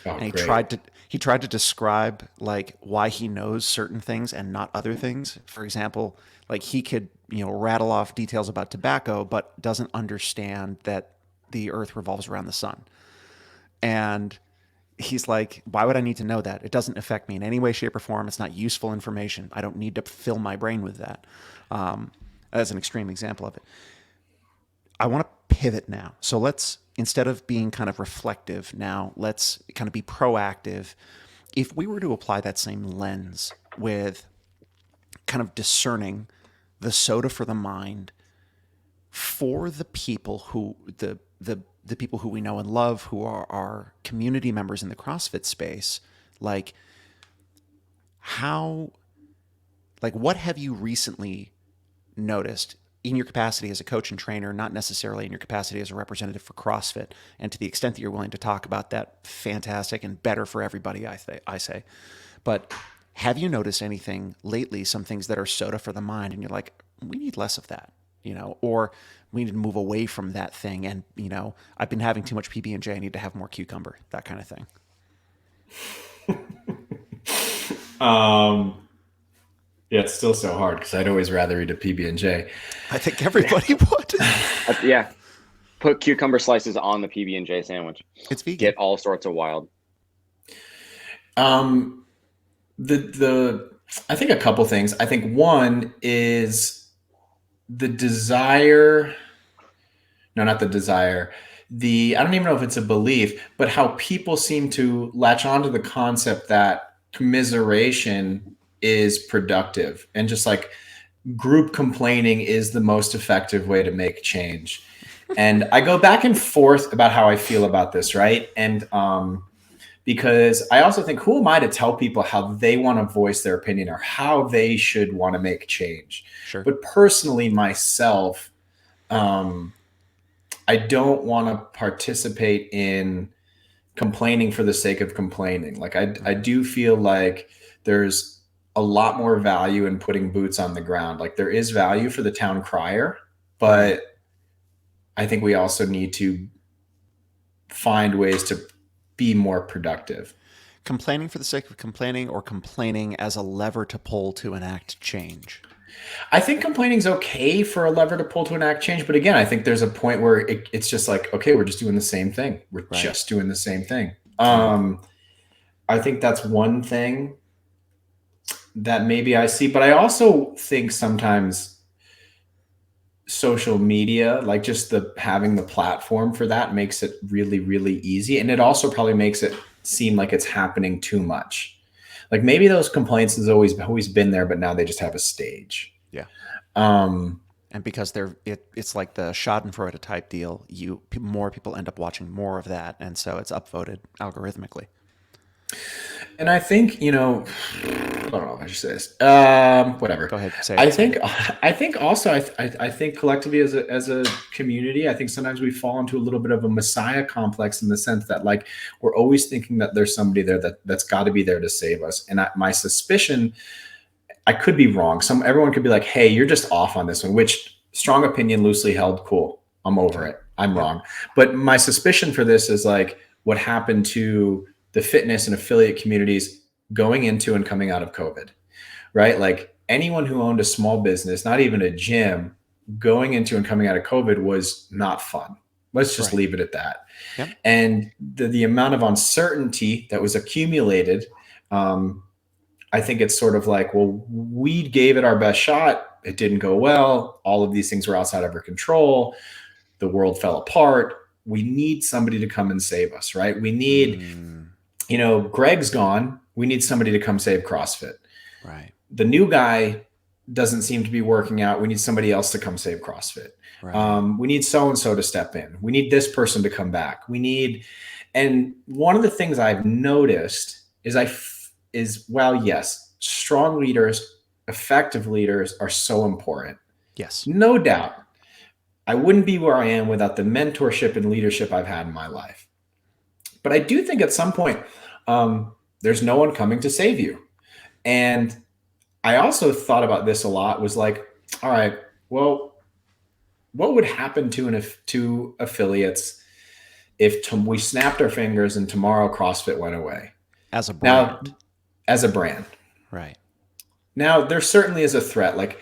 S1: and he tried to describe like why he knows certain things and not other things. For example, like he could rattle off details about tobacco, but doesn't understand that the Earth revolves around the sun. And he's like, why would I need to know that? It doesn't affect me in any way, shape, or form. It's not useful information. I don't need to fill my brain with that. That's an extreme example of it. I want to pivot now. So let's, instead of being kind of reflective now, let's kind of be proactive. If we were to apply that same lens with kind of discerning the soda for the mind for the people who, the people who we know and love, who are our community members in the CrossFit space, like what have you recently noticed in your capacity as a coach and trainer, not necessarily in your capacity as a representative for CrossFit, and to the extent that you're willing to talk about that, fantastic and better for everybody, I say. But have you noticed anything lately, some things that are soda for the mind, and you're like, we need less of that, or we need to move away from that thing, and I've been having too much PB&J, I need to have more cucumber, that kind of thing.
S3: Yeah, it's still so hard because I'd always rather eat a PB&J.
S1: I think everybody would.
S2: Yeah. Put cucumber slices on the PB&J sandwich.
S1: It's vegan.
S2: Get all sorts of wild.
S3: I think a couple things. I think one is the desire. No, not the desire. I don't even know if it's a belief, but how people seem to latch onto the concept that commiseration is productive, and just like group complaining is the most effective way to make change. And I go back and forth about how I feel about this, right? And because I also think, who am I to tell people how they want to voice their opinion or how they should want to make change?
S1: Sure.
S3: But personally, myself, I don't want to participate in complaining for the sake of complaining. Like I do feel like there's a lot more value in putting boots on the ground. Like there is value for the town crier, but I think we also need to find ways to be more productive.
S1: Complaining for the sake of complaining, or complaining as a lever to pull to enact change?
S3: I think complaining is okay for a lever to pull to enact change. But again, I think there's a point where it's just like, okay, we're just doing the same thing. We're just doing the same thing. I think that's one thing that maybe I see, but I also think sometimes social media, like just having the platform for that, makes it really, really easy. And it also probably makes it seem like it's happening too much. Like maybe those complaints has always been there, but now they just have a stage.
S1: Yeah. And because it's like the Schadenfreude type deal, more people end up watching more of that, and so it's upvoted algorithmically.
S3: And I think, I don't know if I should say this. Whatever.
S1: Go ahead. Say
S3: it. I think also, I think collectively as a community, I think sometimes we fall into a little bit of a messiah complex, in the sense that like we're always thinking that there's somebody there that's got to be there to save us. And my suspicion, I could be wrong. Everyone could be like, hey, you're just off on this one, which, strong opinion, loosely held, cool. I'm over it. I'm wrong. But my suspicion for this is like what happened to the fitness and affiliate communities going into and coming out of COVID, right? Like anyone who owned a small business, not even a gym, going into and coming out of COVID was not fun. Let's just leave it at that.
S1: Yep.
S3: And the amount of uncertainty that was accumulated, I think it's sort of like, well, we gave it our best shot. It didn't go well. All of these things were outside of our control. The world fell apart. We need somebody to come and save us, right? We need, Greg's gone. We need somebody to come save CrossFit.
S1: Right.
S3: The new guy doesn't seem to be working out. We need somebody else to come save CrossFit.
S1: Right.
S3: We need so-and-so to step in. We need this person to come back. And one of the things I've noticed is, well, yes, strong leaders, effective leaders are so important.
S1: Yes.
S3: No doubt. I wouldn't be where I am without the mentorship and leadership I've had in my life. But I do think at some point, there's no one coming to save you. And I also thought about this a lot, was like, all right, well, what would happen to affiliates if we snapped our fingers and tomorrow CrossFit went away?
S1: As a brand.
S3: Now, as a brand.
S1: Right.
S3: Now, there certainly is a threat. Like,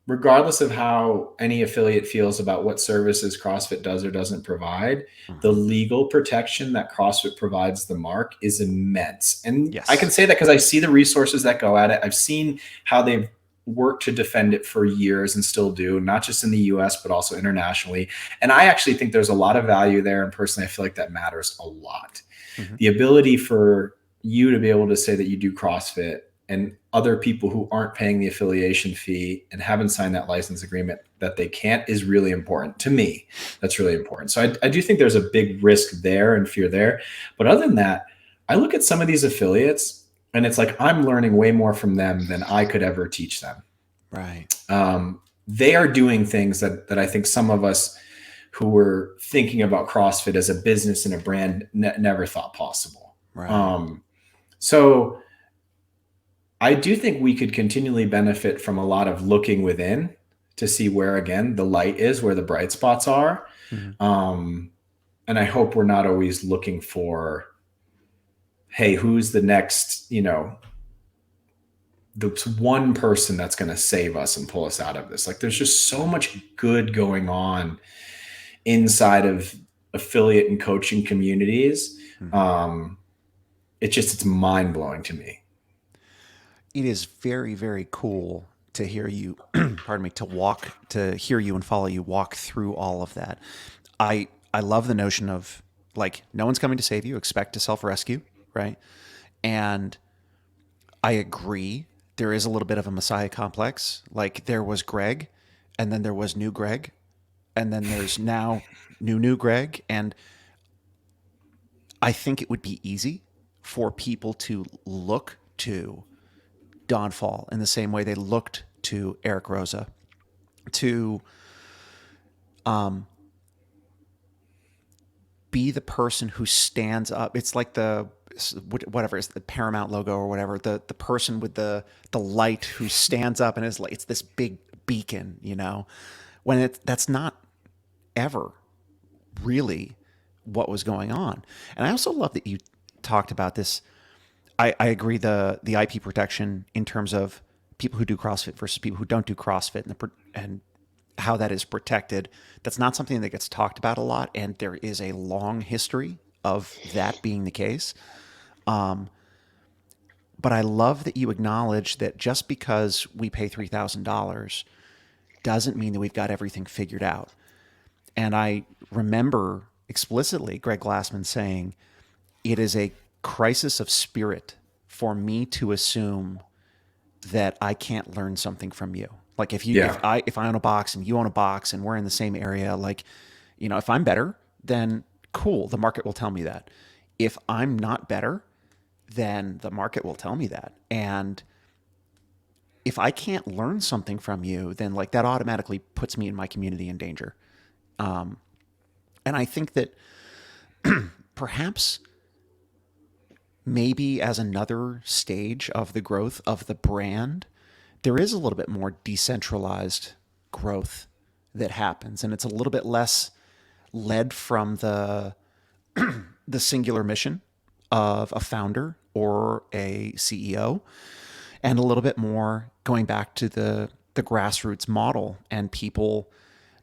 S3: regardless of how any affiliate feels about what services CrossFit does or doesn't provide, the legal protection that CrossFit provides the mark is immense. And
S1: yes.
S3: I can say that because I see the resources that go at it. I've seen how they've worked to defend it for years and still do, not just in the US, but also internationally. And I actually think there's a lot of value there. And personally, I feel like that matters a lot. Mm-hmm. The ability for you to be able to say that you do CrossFit and other people who aren't paying the affiliation fee and haven't signed that license agreement that they can't is really important to me. That's really important. So I do think there's a big risk there and fear there. But other than that, I look at some of these affiliates and it's like, I'm learning way more from them than I could ever teach them.
S1: Right.
S3: They are doing things that I think some of us who were thinking about CrossFit as a business and a brand never thought possible.
S1: Right.
S3: So I do think we could continually benefit from a lot of looking within to see where, again, the light is, where the bright spots are. Mm-hmm. And I hope we're not always looking for, hey, who's the next, the one person that's going to save us and pull us out of this. Like, there's just so much good going on inside of affiliate and coaching communities. Mm-hmm. It's mind-blowing to me.
S1: It is very, very cool to hear you, pardon me, to hear you and follow you walk through all of that. I love the notion of, like, no one's coming to save you, expect to self-rescue, right? And I agree, there is a little bit of a Messiah complex. Like, there was Greg, and then there was new Greg, and then there's now new Greg. And I think it would be easy for people to look to Don Fall in the same way they looked to Eric Rosa, to be the person who stands up. It's like whatever, it's the Paramount logo or whatever, the person with the light who stands up and is like, it's this big beacon, when that's not ever really what was going on. And I also love that you talked about this. I agree, the IP protection in terms of people who do CrossFit versus people who don't do CrossFit, and how that is protected. That's not something that gets talked about a lot, and there is a long history of that being the case. But I love that you acknowledge that just because we pay $3,000 doesn't mean that we've got everything figured out. And I remember explicitly Greg Glassman saying, it is a crisis of spirit for me to assume that I can't learn something from you. Like, if I own a box and you own a box and we're in the same area, like, if I'm better, then cool, the market will tell me that. If I'm not better, then the market will tell me that. And if I can't learn something from you, then, like, that automatically puts me and my community in danger. And I think that perhaps maybe as another stage of the growth of the brand, there is a little bit more decentralized growth that happens. And it's a little bit less led from the singular mission of a founder or a CEO, and a little bit more going back to the grassroots model, and people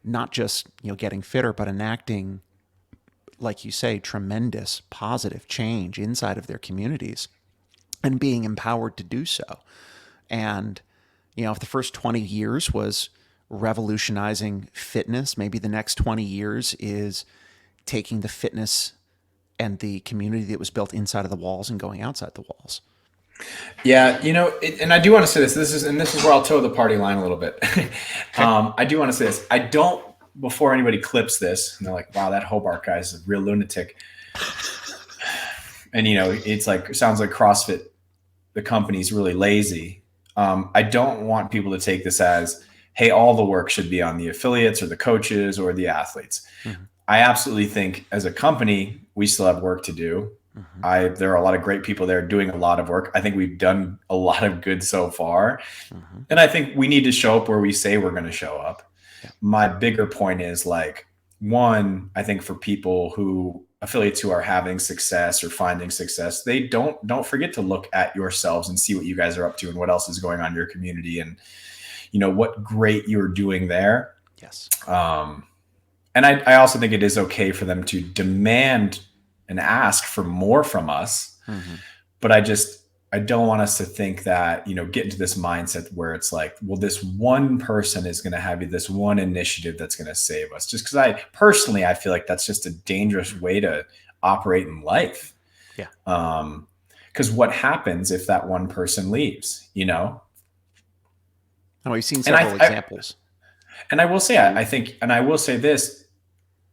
S1: not just, getting fitter, but enacting, like you say, tremendous positive change inside of their communities and being empowered to do so. And, if the first 20 years was revolutionizing fitness, maybe the next 20 years is taking the fitness and the community that was built inside of the walls and going outside the walls.
S3: Yeah, and I do want to say this. This is where I'll toe the party line a little bit. I do want to say this. I don't, before anybody clips this, and they're like, "Wow, that Hobart guy is a real lunatic," and it's like, sounds like CrossFit, the company's really lazy. I don't want people to take this as, hey, all the work should be on the affiliates or the coaches or the athletes. Mm-hmm. I absolutely think as a company, we still have work to do. Mm-hmm. There are a lot of great people there doing a lot of work. I think we've done a lot of good so far. Mm-hmm. And I think we need to show up where we say we're going to show up. Yeah. My bigger point is like, one, I think for affiliates who are having success or finding success, they don't forget to look at yourselves and see what you guys are up to and what else is going on in your community and, what great you're doing there.
S1: Yes.
S3: And I also think it is okay for them to demand and ask for more from us. Mm-hmm. But I don't want us to think that, get into this mindset where it's like, well, this one person is going to have this one initiative that's going to save us. Just because I feel like that's just a dangerous way to operate in life.
S1: Yeah.
S3: Because what happens if that one person leaves,
S1: Oh, we've seen several examples.
S3: And I will say, I will say this,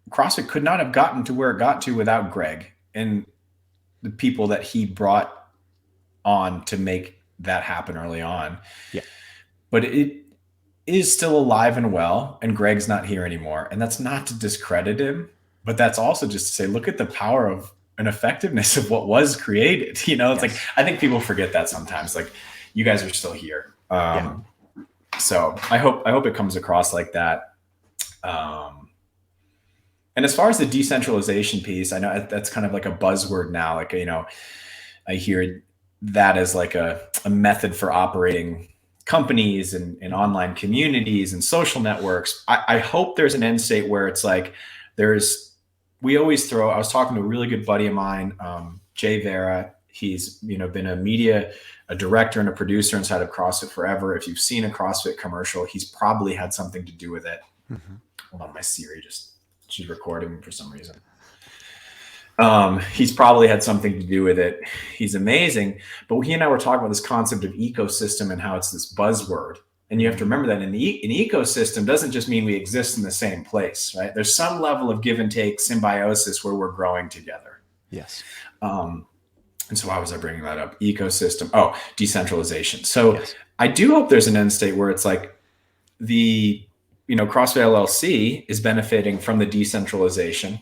S3: CrossFit could not have gotten to where it got to without Greg and the people that he brought on to make that happen early on.
S1: Yeah.
S3: But it is still alive and well, and Greg's not here anymore. And that's not to discredit him, but that's also just to say, look at the power of and effectiveness of what was created. It's like, I think people forget that sometimes, like, you guys are still here. So I hope it comes across like that. And as far as the decentralization piece, I know that's kind of like a buzzword now. Like, I hear that as like a method for operating companies and online communities and social networks. I hope there's an end state where it's like I was talking to a really good buddy of mine, Jay Vera. He's, been a director and a producer inside of CrossFit forever. If you've seen a CrossFit commercial, he's probably had something to do with it. Mm-hmm. Hold on, my Siri she's recording for some reason. He's probably had something to do with it. He's amazing. But he and I were talking about this concept of ecosystem and how it's this buzzword. And you have to remember that an ecosystem doesn't just mean we exist in the same place, right? There's some level of give and take symbiosis where we're growing together.
S1: Yes.
S3: And so why was I bringing that up? Ecosystem. Oh, decentralization. So yes. I do hope there's an end state where it's like the, CrossFit LLC is benefiting from the decentralization,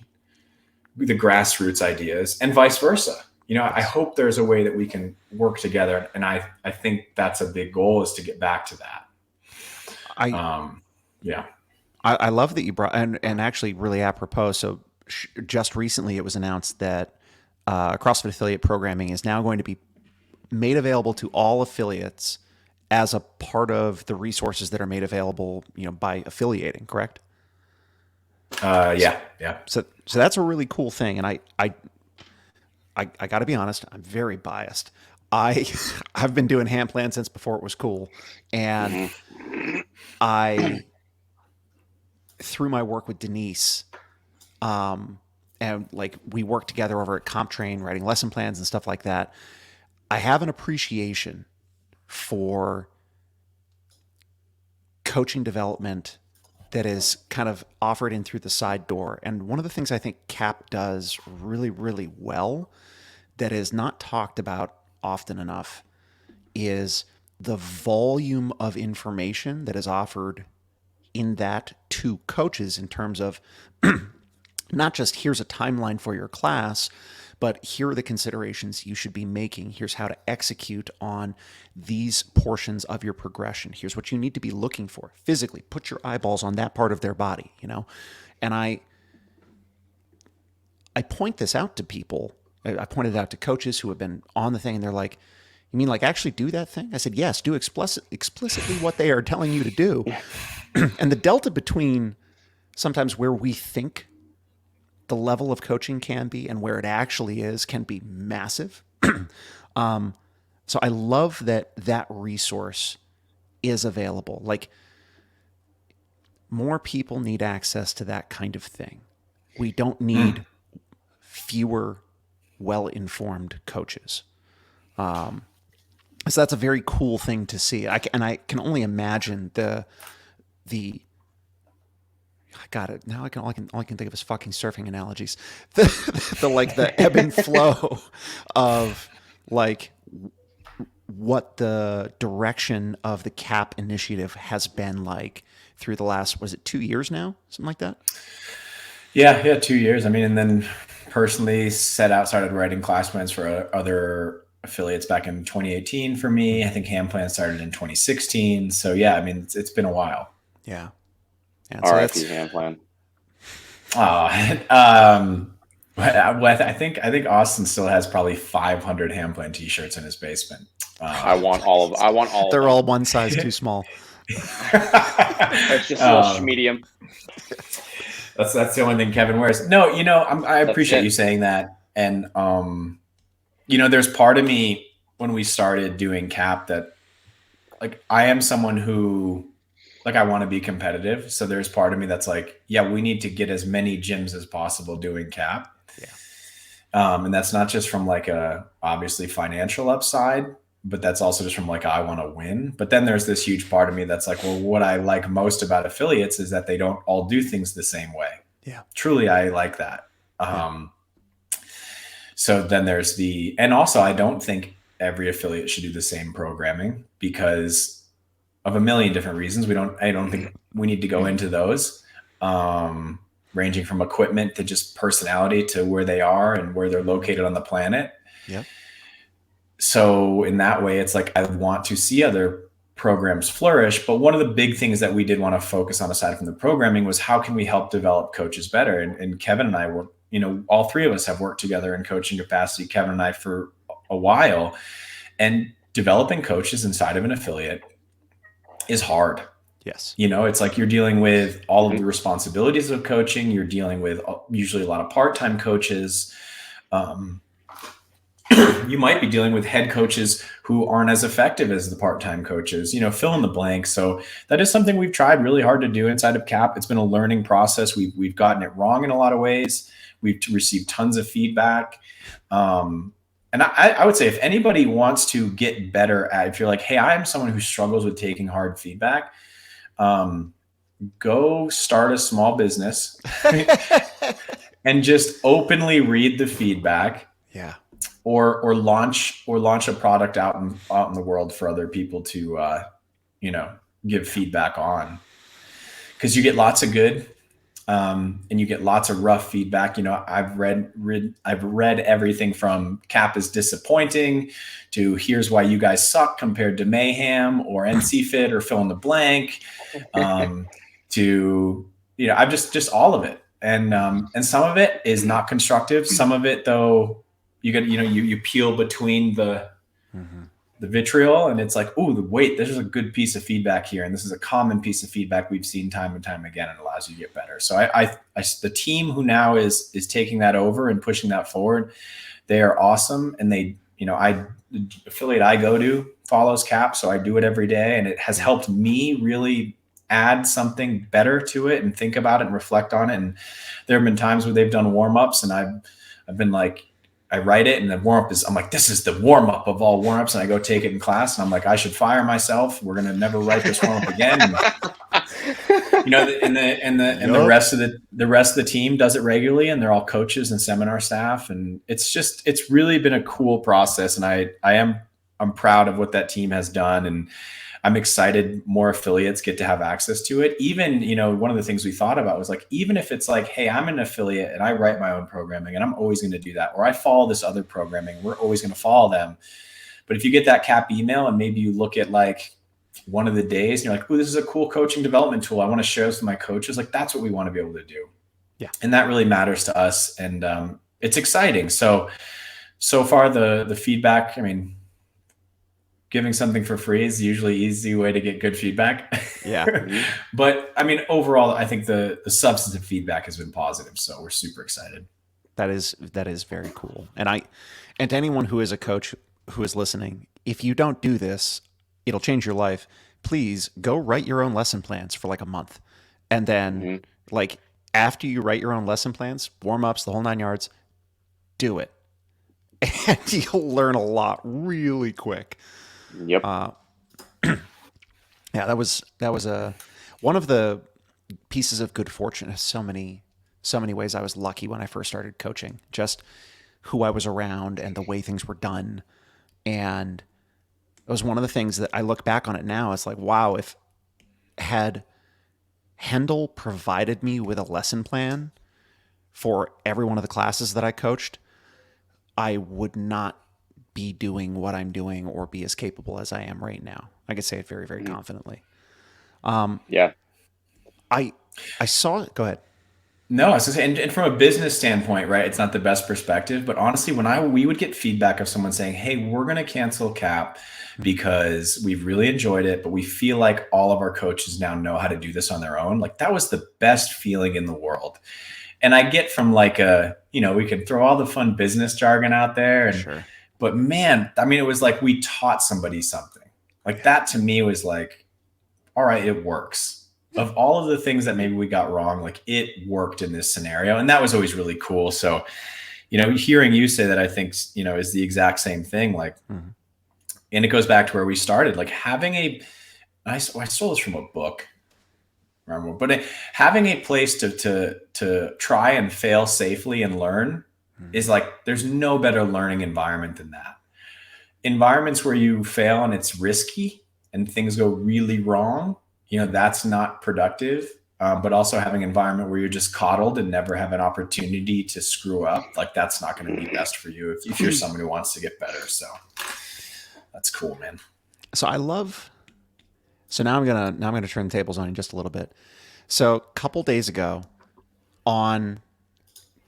S3: the grassroots ideas, and vice versa. I hope there's a way that we can work together. And I think that's a big goal, is to get back to that.
S1: I love that you brought, and actually really apropos. So just recently it was announced that CrossFit affiliate programming is now going to be made available to all affiliates as a part of the resources that are made available, by affiliating, correct?
S3: Yeah.
S1: So that's a really cool thing. And I got to be honest, I'm very biased. I've been doing hand plan since before it was cool. And through my work with Denise, and like we work together over at CompTrain, writing lesson plans and stuff like that, I have an appreciation for coaching development that is kind of offered in through the side door. And one of the things I think CAP does really, really well that is not talked about often enough is the volume of information that is offered in that to coaches in terms of not just here's a timeline for your class, but here are the considerations you should be making. Here's how to execute on these portions of your progression. Here's what you need to be looking for physically. Put your eyeballs on that part of their body, And I point this out to people. I pointed it out to coaches who have been on the thing, and they're like, you mean like actually do that thing? I said, yes, do explicitly what they are telling you to do. And the delta between sometimes where we think the level of coaching can be and where it actually is can be massive. So I love that resource is available. Like, more people need access to that kind of thing. We don't need fewer well-informed coaches. So that's a very cool thing to see. And I can only imagine the I got it now. All I can think of is fucking surfing analogies. The like the ebb and flow of like what the direction of the CAP initiative has been like through the last, was it 2 years now, something like that?
S3: Yeah, 2 years. I mean, and then personally started writing class plans for other affiliates back in 2018 for me. I think Ham Plan started in 2016. So yeah, I mean, it's been a while.
S1: Yeah. And so
S2: RIP Ham Plan.
S3: I think Austin still has probably 500 Ham Plan t-shirts in his basement.
S2: I want all of
S1: they're
S2: them.
S1: all one size too small.
S2: It's just a little medium.
S3: That's the only thing Kevin wears. No, I appreciate you saying that. And, there's part of me when we started doing CAP that like, I am someone who like, I want to be competitive. So there's part of me that's like, yeah, we need to get as many gyms as possible doing CAP.
S1: Yeah.
S3: And that's not just from like a obviously financial upside, but that's also just from like, I want to win. But then there's this huge part of me that's like, well, what I like most about affiliates is that they don't all do things the same way.
S1: Yeah.
S3: Truly, I like that. So then there's and also I don't think every affiliate should do the same programming because of a million different reasons. I don't think we need to go into those, ranging from equipment to just personality to where they are and where they're located on the planet.
S1: Yep.
S3: So in that way, it's like, I want to see other programs flourish. But one of the big things that we did want to focus on aside from the programming was how can we help develop coaches better? And Kevin and I were, all three of us have worked together in coaching capacity, Kevin and I, for a while, and developing coaches inside of an affiliate is hard.
S1: Yes.
S3: It's like you're dealing with all of the responsibilities of coaching. You're dealing with usually a lot of part-time coaches. You might be dealing with head coaches who aren't as effective as the part-time coaches, fill in the blank. So that is something we've tried really hard to do inside of CAP. It's been a learning process. We've gotten it wrong in a lot of ways. We've received tons of feedback. And I would say if anybody wants to get better at, if you're like, hey, I'm someone who struggles with taking hard feedback, go start a small business and just openly read the feedback.
S1: Yeah.
S3: Or launch a product out in the world for other people to, give feedback on, because you get lots of good. And you get lots of rough feedback. I've read everything from CAP is disappointing to here's why you guys suck compared to Mayhem or NC Fit or fill in the blank, to, I've just all of it. And some of it is not constructive. Some of it though, you get, you peel between the vitriol and it's like, oh, wait, this is a good piece of feedback here. And this is a common piece of feedback we've seen time and time again, and allows you to get better. So I the team who now is taking that over and pushing that forward, they are awesome. And the affiliate I go to follows CAP. So I do it every day, and it has helped me really add something better to it and think about it and reflect on it. And there have been times where they've done warm-ups and I've been like, I write it and the warm-up I'm like, this is the warm-up of all warm-ups. And I go take it in class and I'm like, I should fire myself. We're going to never write this warm-up again. And, the rest of the team does it regularly, and they're all coaches and seminar staff. And it's really been a cool process. And I'm proud of what that team has done. And I'm excited more affiliates get to have access to it. Even, one of the things we thought about was like, even if it's like, hey, I'm an affiliate and I write my own programming and I'm always going to do that, or I follow this other programming, we're always going to follow them. But if you get that CAP email and maybe you look at like one of the days and you're like, oh, this is a cool coaching development tool, I want to share this with my coaches. Like, that's what we want to be able to do.
S1: Yeah. And
S3: that really matters to us. And it's exciting. So far the feedback, I mean, giving something for free is usually an easy way to get good feedback.
S1: Yeah.
S3: But I mean, overall, I think the substantive feedback has been positive. So we're super excited.
S1: That is very cool. And to anyone who is a coach who is listening, if you don't do this, it'll change your life. Please go write your own lesson plans for like a month. And then like after you write your own lesson plans, warm-ups, the whole 9 yards, do it. And you'll learn a lot really quick.
S2: Yep.
S1: Yeah, that was one of the pieces of good fortune. So many ways I was lucky when I first started coaching. Just who I was around and the way things were done. And it was one of the things that I look back on it now. It's like, wow, if had Hendel provided me with a lesson plan for every one of the classes that I coached, I would not be doing what I'm doing or be as capable as I am right now. I could say it very, very confidently.
S2: Yeah.
S1: I saw it. Go ahead.
S3: No, I was gonna say, and from a business standpoint, right? It's not the best perspective, but honestly, we would get feedback of someone saying, "Hey, we're going to cancel CAP because we've really enjoyed it, but we feel like all of our coaches now know how to do this on their own." Like that was the best feeling in the world. And I get from like we can throw all the fun business jargon out there,
S1: Sure.
S3: but man, I mean, it was like we taught somebody something. Like that to me was like, all right, it works. Of all of the things that maybe we got wrong, like it worked in this scenario. And that was always really cool. So, hearing you say that, I think, is the exact same thing. Like, and it goes back to where we started, like having I stole this from a book, but having a place to try and fail safely and learn is like, there's no better learning environment than that. Environments where you fail and it's risky and things go really wrong, that's not productive. But also having an environment where you're just coddled and never have an opportunity to screw up, like that's not going to be best for you if you're someone who wants to get better. So that's cool, man.
S1: So now I'm gonna turn the tables on you just a little bit. So a couple days ago, on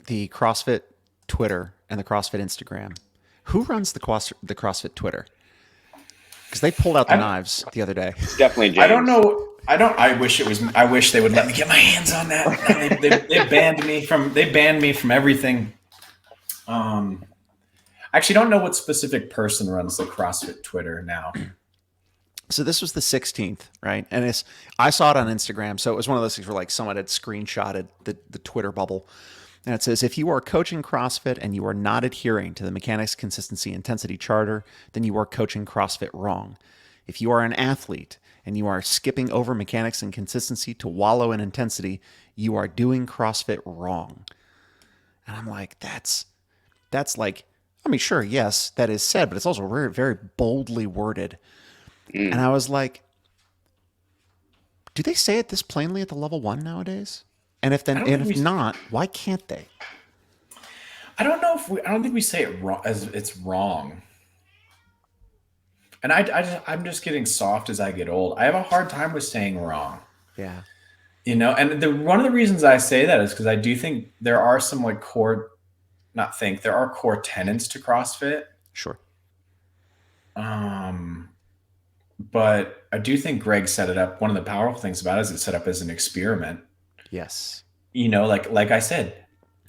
S1: the CrossFit Twitter and the CrossFit Instagram, who runs the CrossFit Twitter? Because they pulled out the knives the other day.
S2: It's definitely James.
S3: I don't know. I wish they would let me get my hands on that. They banned me from everything. I actually don't know what specific person runs the CrossFit Twitter now.
S1: So this was the 16th, right? And I saw it on Instagram. So it was one of those things where like someone had screenshotted the Twitter bubble. And it says, if you are coaching CrossFit and you are not adhering to the mechanics, consistency, intensity charter, then you are coaching CrossFit wrong. If you are an athlete and you are skipping over mechanics and consistency to wallow in intensity, you are doing CrossFit wrong. And I'm like, that's like, I mean, sure, yes, that is said, but it's also very, very boldly worded. And I was like, do they say it this plainly at the level 1 nowadays? And if not, why can't they?
S3: I don't think we say it wrong as it's wrong. And I'm just getting soft as I get old. I have a hard time with saying wrong.
S1: Yeah.
S3: And one of the reasons I say that is because I do think there are some like there are core tenets to CrossFit.
S1: Sure.
S3: But I do think Greg set it up. One of the powerful things about it is it's set up as an experiment.
S1: Yes.
S3: Like I said,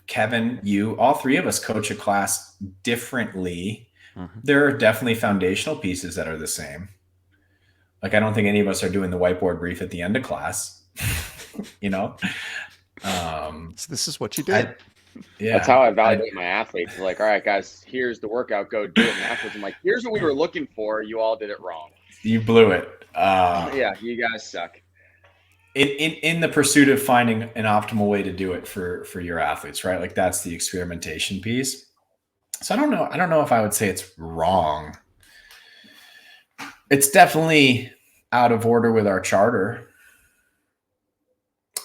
S3: Kevin, you, all three of us coach a class differently. Mm-hmm. There are definitely foundational pieces that are the same. Like, I don't think any of us are doing the whiteboard brief at the end of class, So
S1: this is what you did.
S2: That's how I evaluate my athletes. Like, all right, guys, here's the workout, go do it. And afterwards, I'm like, here's what we were looking for. You all did it wrong.
S3: You blew it.
S2: Yeah, you guys suck.
S3: In the pursuit of finding an optimal way to do it for your athletes, right? Like that's the experimentation piece. So I don't know if I would say it's wrong. It's definitely out of order with our charter.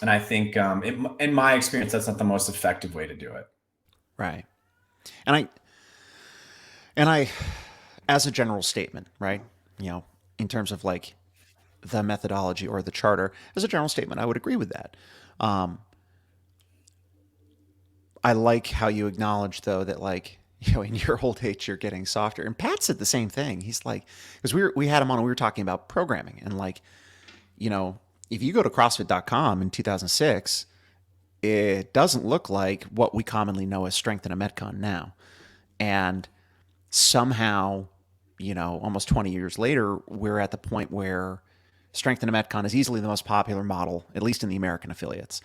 S3: And I think in my experience, that's not the most effective way to do it.
S1: Right. And I, as a general statement, right, in terms of like the methodology or the charter, as a general statement, I would agree with that. I like how you acknowledge, though, that like, in your old age, you're getting softer. And Pat said the same thing. He's like, because we had him on and we were talking about programming. And like, if you go to CrossFit.com in 2006, it doesn't look like what we commonly know as strength in a Metcon now. And somehow, almost 20 years later, we're at the point where strength in a Metcon is easily the most popular model, at least in the American affiliates.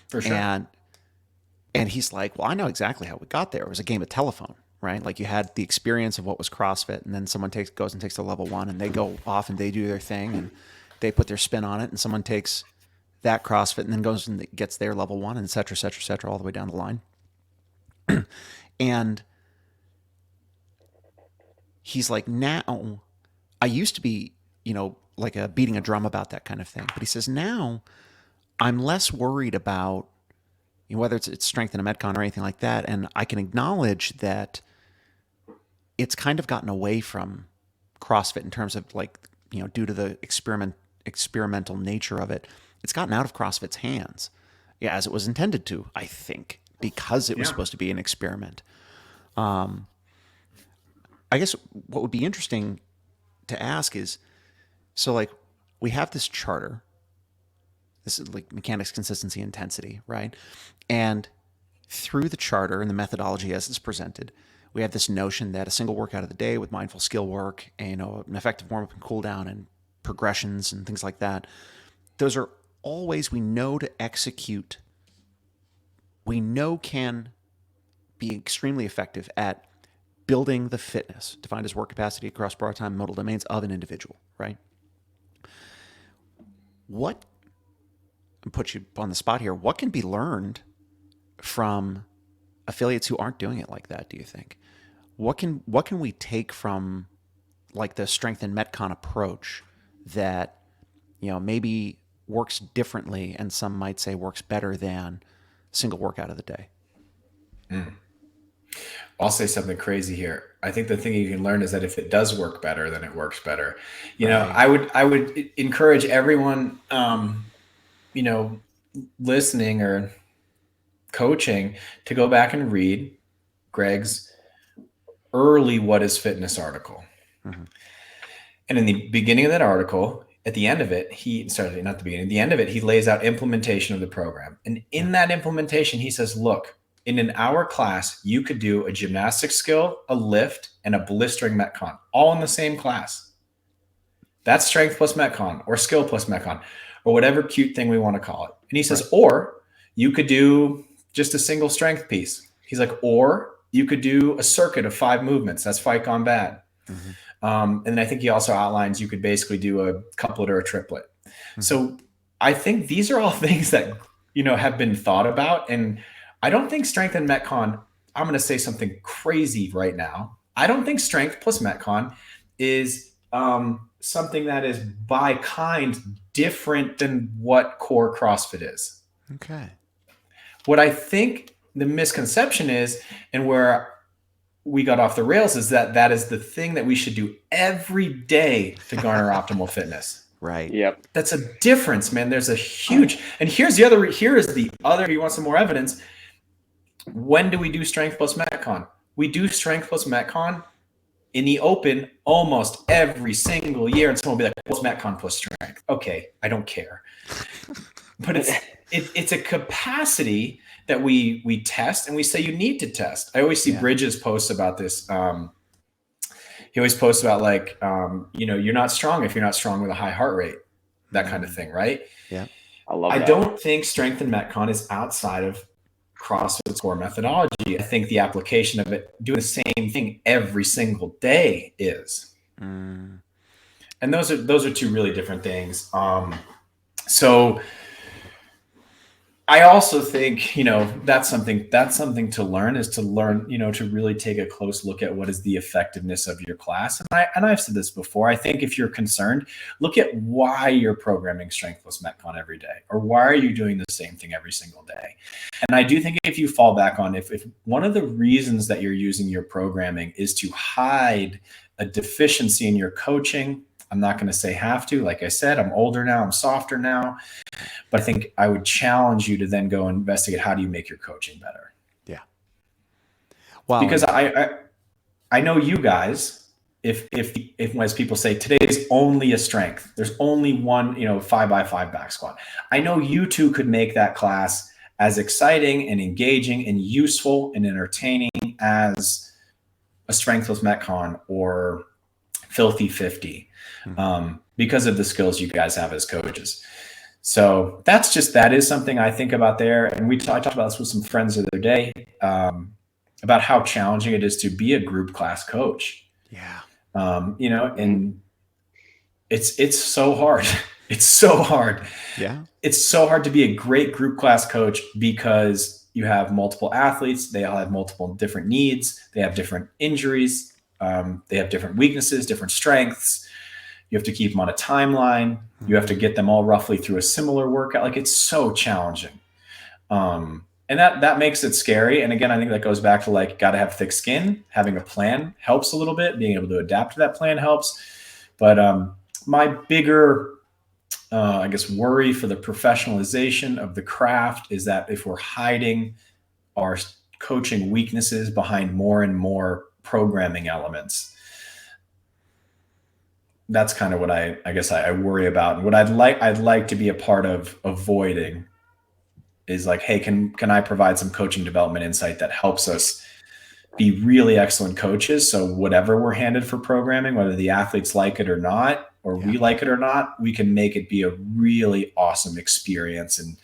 S3: For sure.
S1: And he's like, well, I know exactly how we got there. It was a game of telephone, right? Like you had the experience of what was CrossFit, and then someone goes and takes the level 1, and they go off and they do their thing and they put their spin on it, and someone takes that CrossFit and then goes and gets their level 1, and et cetera, all the way down the line. And he's like, now I used to be, like beating a drum about that kind of thing. But he says, now I'm less worried about whether it's strength in a Metcon or anything like that. And I can acknowledge that it's kind of gotten away from CrossFit in terms of like, due to the experimental nature of it. It's gotten out of CrossFit's hands, as it was intended to, I think, because it was supposed to be an experiment. I guess what would be interesting to ask is, so like we have this charter, this is like mechanics, consistency, intensity, right? And through the charter and the methodology as it's presented, we have this notion that a single workout of the day with mindful skill work and, an effective warm up and cool down and progressions and things like that, those are all ways we know to execute, we know can be extremely effective at building the fitness, defined as work capacity across broad time modal domains of an individual, right? What, and put you on the spot here, what can be learned from affiliates who aren't doing it like that, do you think? What can we take from like the strength and Metcon approach that, maybe works differently and some might say works better than single workout of the day?
S3: I'll say something crazy here. I think the thing you can learn is that if it does work better, then it works better. I would encourage everyone, listening or coaching to go back and read Greg's early What is Fitness article. Mm-hmm. And in the beginning of that article, at the end of it, the end of it, he lays out implementation of the program. And in that implementation, he says, look, in an hour class, you could do a gymnastic skill, a lift, and a blistering Metcon, all in the same class. That's strength plus Metcon or skill plus Metcon or whatever cute thing we want to call it. And he says, or you could do just a single strength piece. He's like, or you could do a circuit of 5 movements. That's fight gone bad. Mm-hmm. And then I think he also outlines you could basically do a couplet or a triplet. Mm-hmm. So I think these are all things that, have been thought about. And I don't think strength and Metcon, I'm going to say something crazy right now. I don't think strength plus Metcon is something that is by kind different than what core CrossFit is.
S1: Okay.
S3: What I think the misconception is, and where we got off the rails, is that is the thing that we should do every day to garner optimal fitness.
S1: Right.
S2: Yep.
S3: That's a difference, man. There's a huge, and here is the other, if you want some more evidence, when do we do strength plus Metcon? We do strength plus Metcon in the open almost every single year. And someone will be like, what's Metcon plus strength? Okay, I don't care. But it's a capacity that we test and we say you need to test. I always see Bridges posts about this. He always posts about like, you're not strong if you're not strong with a high heart rate, that kind of thing, right?
S1: Yeah.
S2: I love that.
S3: I don't think strength and Metcon is outside of CrossFit's core methodology. I think the application of it, doing the same thing every single day is. And those are two really different things. So I also think, that's something to learn, is to learn, to really take a close look at what is the effectiveness of your class. And I've said this before. I think if you're concerned, look at why you're programming strength plus Metcon every day, or why are you doing the same thing every single day? And I do think if you fall back on, if one of the reasons that you're using your programming is to hide a deficiency in your coaching, I'm not going to say have to. Like I said, I'm older now, I'm softer now. But I think I would challenge you to then go investigate, how do you make your coaching better? Yeah.
S1: Wow.
S3: Because I know you guys, if as people say today is only a strength, there's only one, 5x5 back squat. I know you two could make that class as exciting and engaging and useful and entertaining as a strength plus Metcon or Filthy 50, because of the skills you guys have as coaches. So that is something I think about there. And I talked about this with some friends the other day. about how challenging it is to be a group class coach.
S1: Yeah.
S3: And it's so hard. It's so hard.
S1: Yeah.
S3: It's so hard to be a great group class coach because you have multiple athletes. They all have multiple different needs. They have different injuries. They have different weaknesses, different strengths. You have to keep them on a timeline. You have to get them all roughly through a similar workout. Like, it's so challenging. And that makes it scary. And again, I think that goes back to like, got to have thick skin. Having a plan helps a little bit. Being able to adapt to that plan helps. But my bigger, I guess, worry for the professionalization of the craft is that if we're hiding our coaching weaknesses behind more and more programming elements, that's kind of what I guess I worry about. And what I'd like to be a part of avoiding is like, hey, can I provide some coaching development insight that helps us be really excellent coaches? So whatever we're handed for programming, whether the athletes like it or not, or we like it or not, we can make it be a really awesome experience and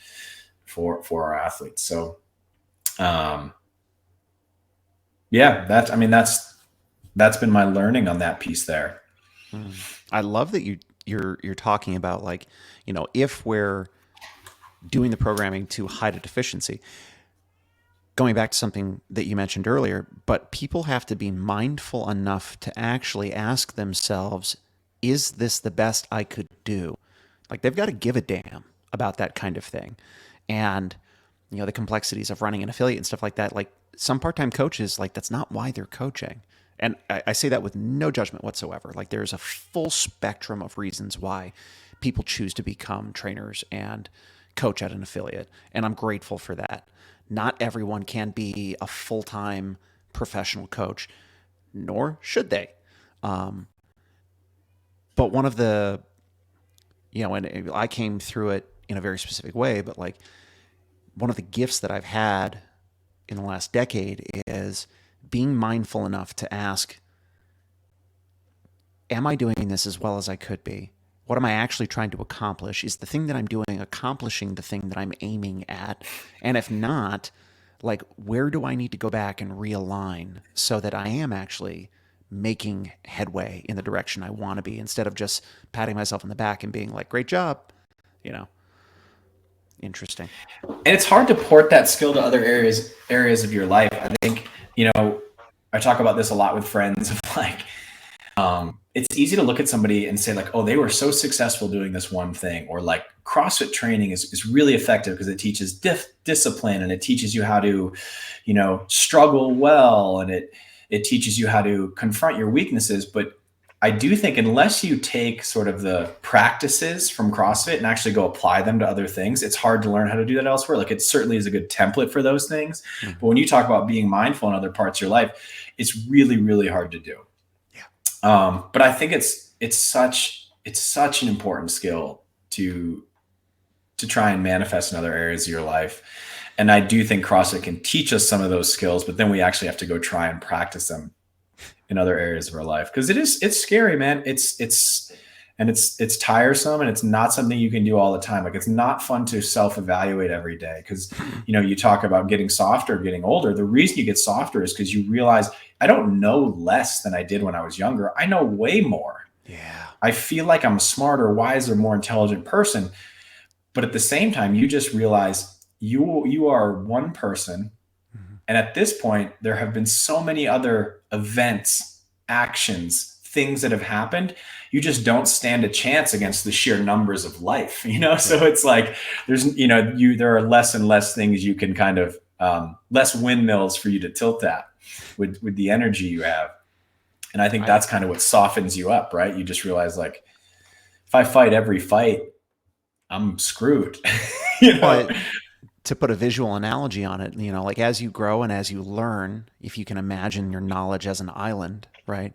S3: for our athletes. So, that's been my learning on that piece there.
S1: I love that you're talking about, like, if we're doing the programming to hide a deficiency, going back to something that you mentioned earlier, but people have to be mindful enough to actually ask themselves, is this the best I could do? Like, they've got to give a damn about that kind of thing. And, the complexities of running an affiliate and stuff like that, like some part-time coaches, like, that's not why they're coaching. And I say that with no judgment whatsoever. Like, there's a full spectrum of reasons why people choose to become trainers and coach at an affiliate. And I'm grateful for that. Not everyone can be a full-time professional coach, nor should they. But one of the, and I came through it in a very specific way, but like one of the gifts that I've had in the last decade is being mindful enough to ask, am I doing this as well as I could be? What am I actually trying to accomplish? Is the thing that I'm doing accomplishing the thing that I'm aiming at? And if not, like, where do I need to go back and realign so that I am actually making headway in the direction I want to be, instead of just patting myself on the back and being like, great job, Interesting.
S3: And it's hard to port that skill to other areas of your life. I think, I talk about this a lot with friends of like, it's easy to look at somebody and say like, oh, they were so successful doing this one thing, or like CrossFit training is really effective because it teaches discipline, and it teaches you how to, struggle well, and it teaches you how to confront your weaknesses. But I do think unless you take sort of the practices from CrossFit and actually go apply them to other things, it's hard to learn how to do that elsewhere. Like, it certainly is a good template for those things. Mm-hmm. But when you talk about being mindful in other parts of your life, it's really, really hard to do. But I think it's such an important skill to try and manifest in other areas of your life. And I do think CrossFit can teach us some of those skills, but then we actually have to go try and practice them in other areas of our life. Cause it's scary, man. It's tiresome, and it's not something you can do all the time. Like, it's not fun to self-evaluate every day. Cause you talk about getting softer, getting older. The reason you get softer is because you realize, I don't know less than I did when I was younger. I know way more.
S1: Yeah.
S3: I feel like I'm a smarter, wiser, more intelligent person. But at the same time, you just realize you are one person. Mm-hmm. And at this point, there have been so many other events, actions, things that have happened. You just don't stand a chance against the sheer numbers of life, So it's like, there's, there are less and less things you can kind of, less windmills for you to tilt at with the energy you have. And I think that's kind of what softens you up, right? You just realize, like, if I fight every fight, I'm screwed.
S1: But to put a visual analogy on it, like, as you grow and as you learn, if you can imagine your knowledge as an island, right?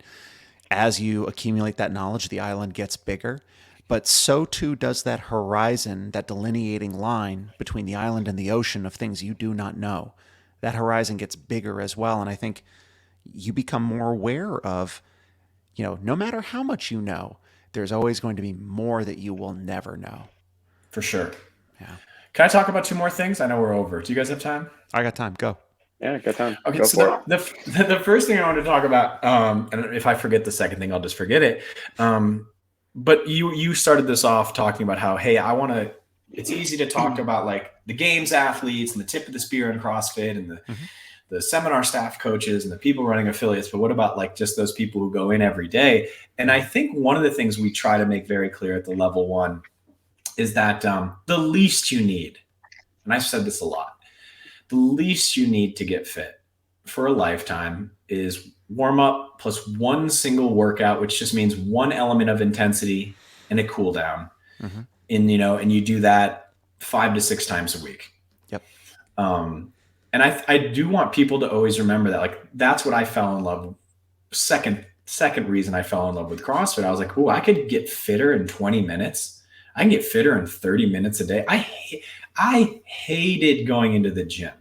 S1: As you accumulate that knowledge, the island gets bigger, but so too does that horizon, that delineating line between the island and the ocean of things you do not know. That horizon gets bigger as well. And I think you become more aware of, no matter how much you know, there's always going to be more that you will never know.
S3: For sure.
S1: Yeah.
S3: Can I talk about two more things? I know we're over. Do you guys have time?
S1: I got time. Go.
S2: Yeah, go time.
S3: Okay,
S2: Go for
S3: so the first thing I want to talk about, and if I forget the second thing, I'll just forget it. But you started this off talking about how, hey, I want to. It's easy to talk about like the games athletes and the tip of the spear in CrossFit and the seminar staff coaches and the people running affiliates, but what about like just those people who go in every day? And I think one of the things we try to make very clear at the level one is that the least you need, and I've said this a lot, the least you need to get fit for a lifetime is warm up plus one single workout, which just means one element of intensity and a cool down. And you do that 5 to 6 times a week.
S1: Yep.
S3: And I do want people to always remember that, like, that's what I fell in love with. Second reason I fell in love with CrossFit. I was like, oh, I could get fitter in 20 minutes. I can get fitter in 30 minutes a day. I hated going into the gym.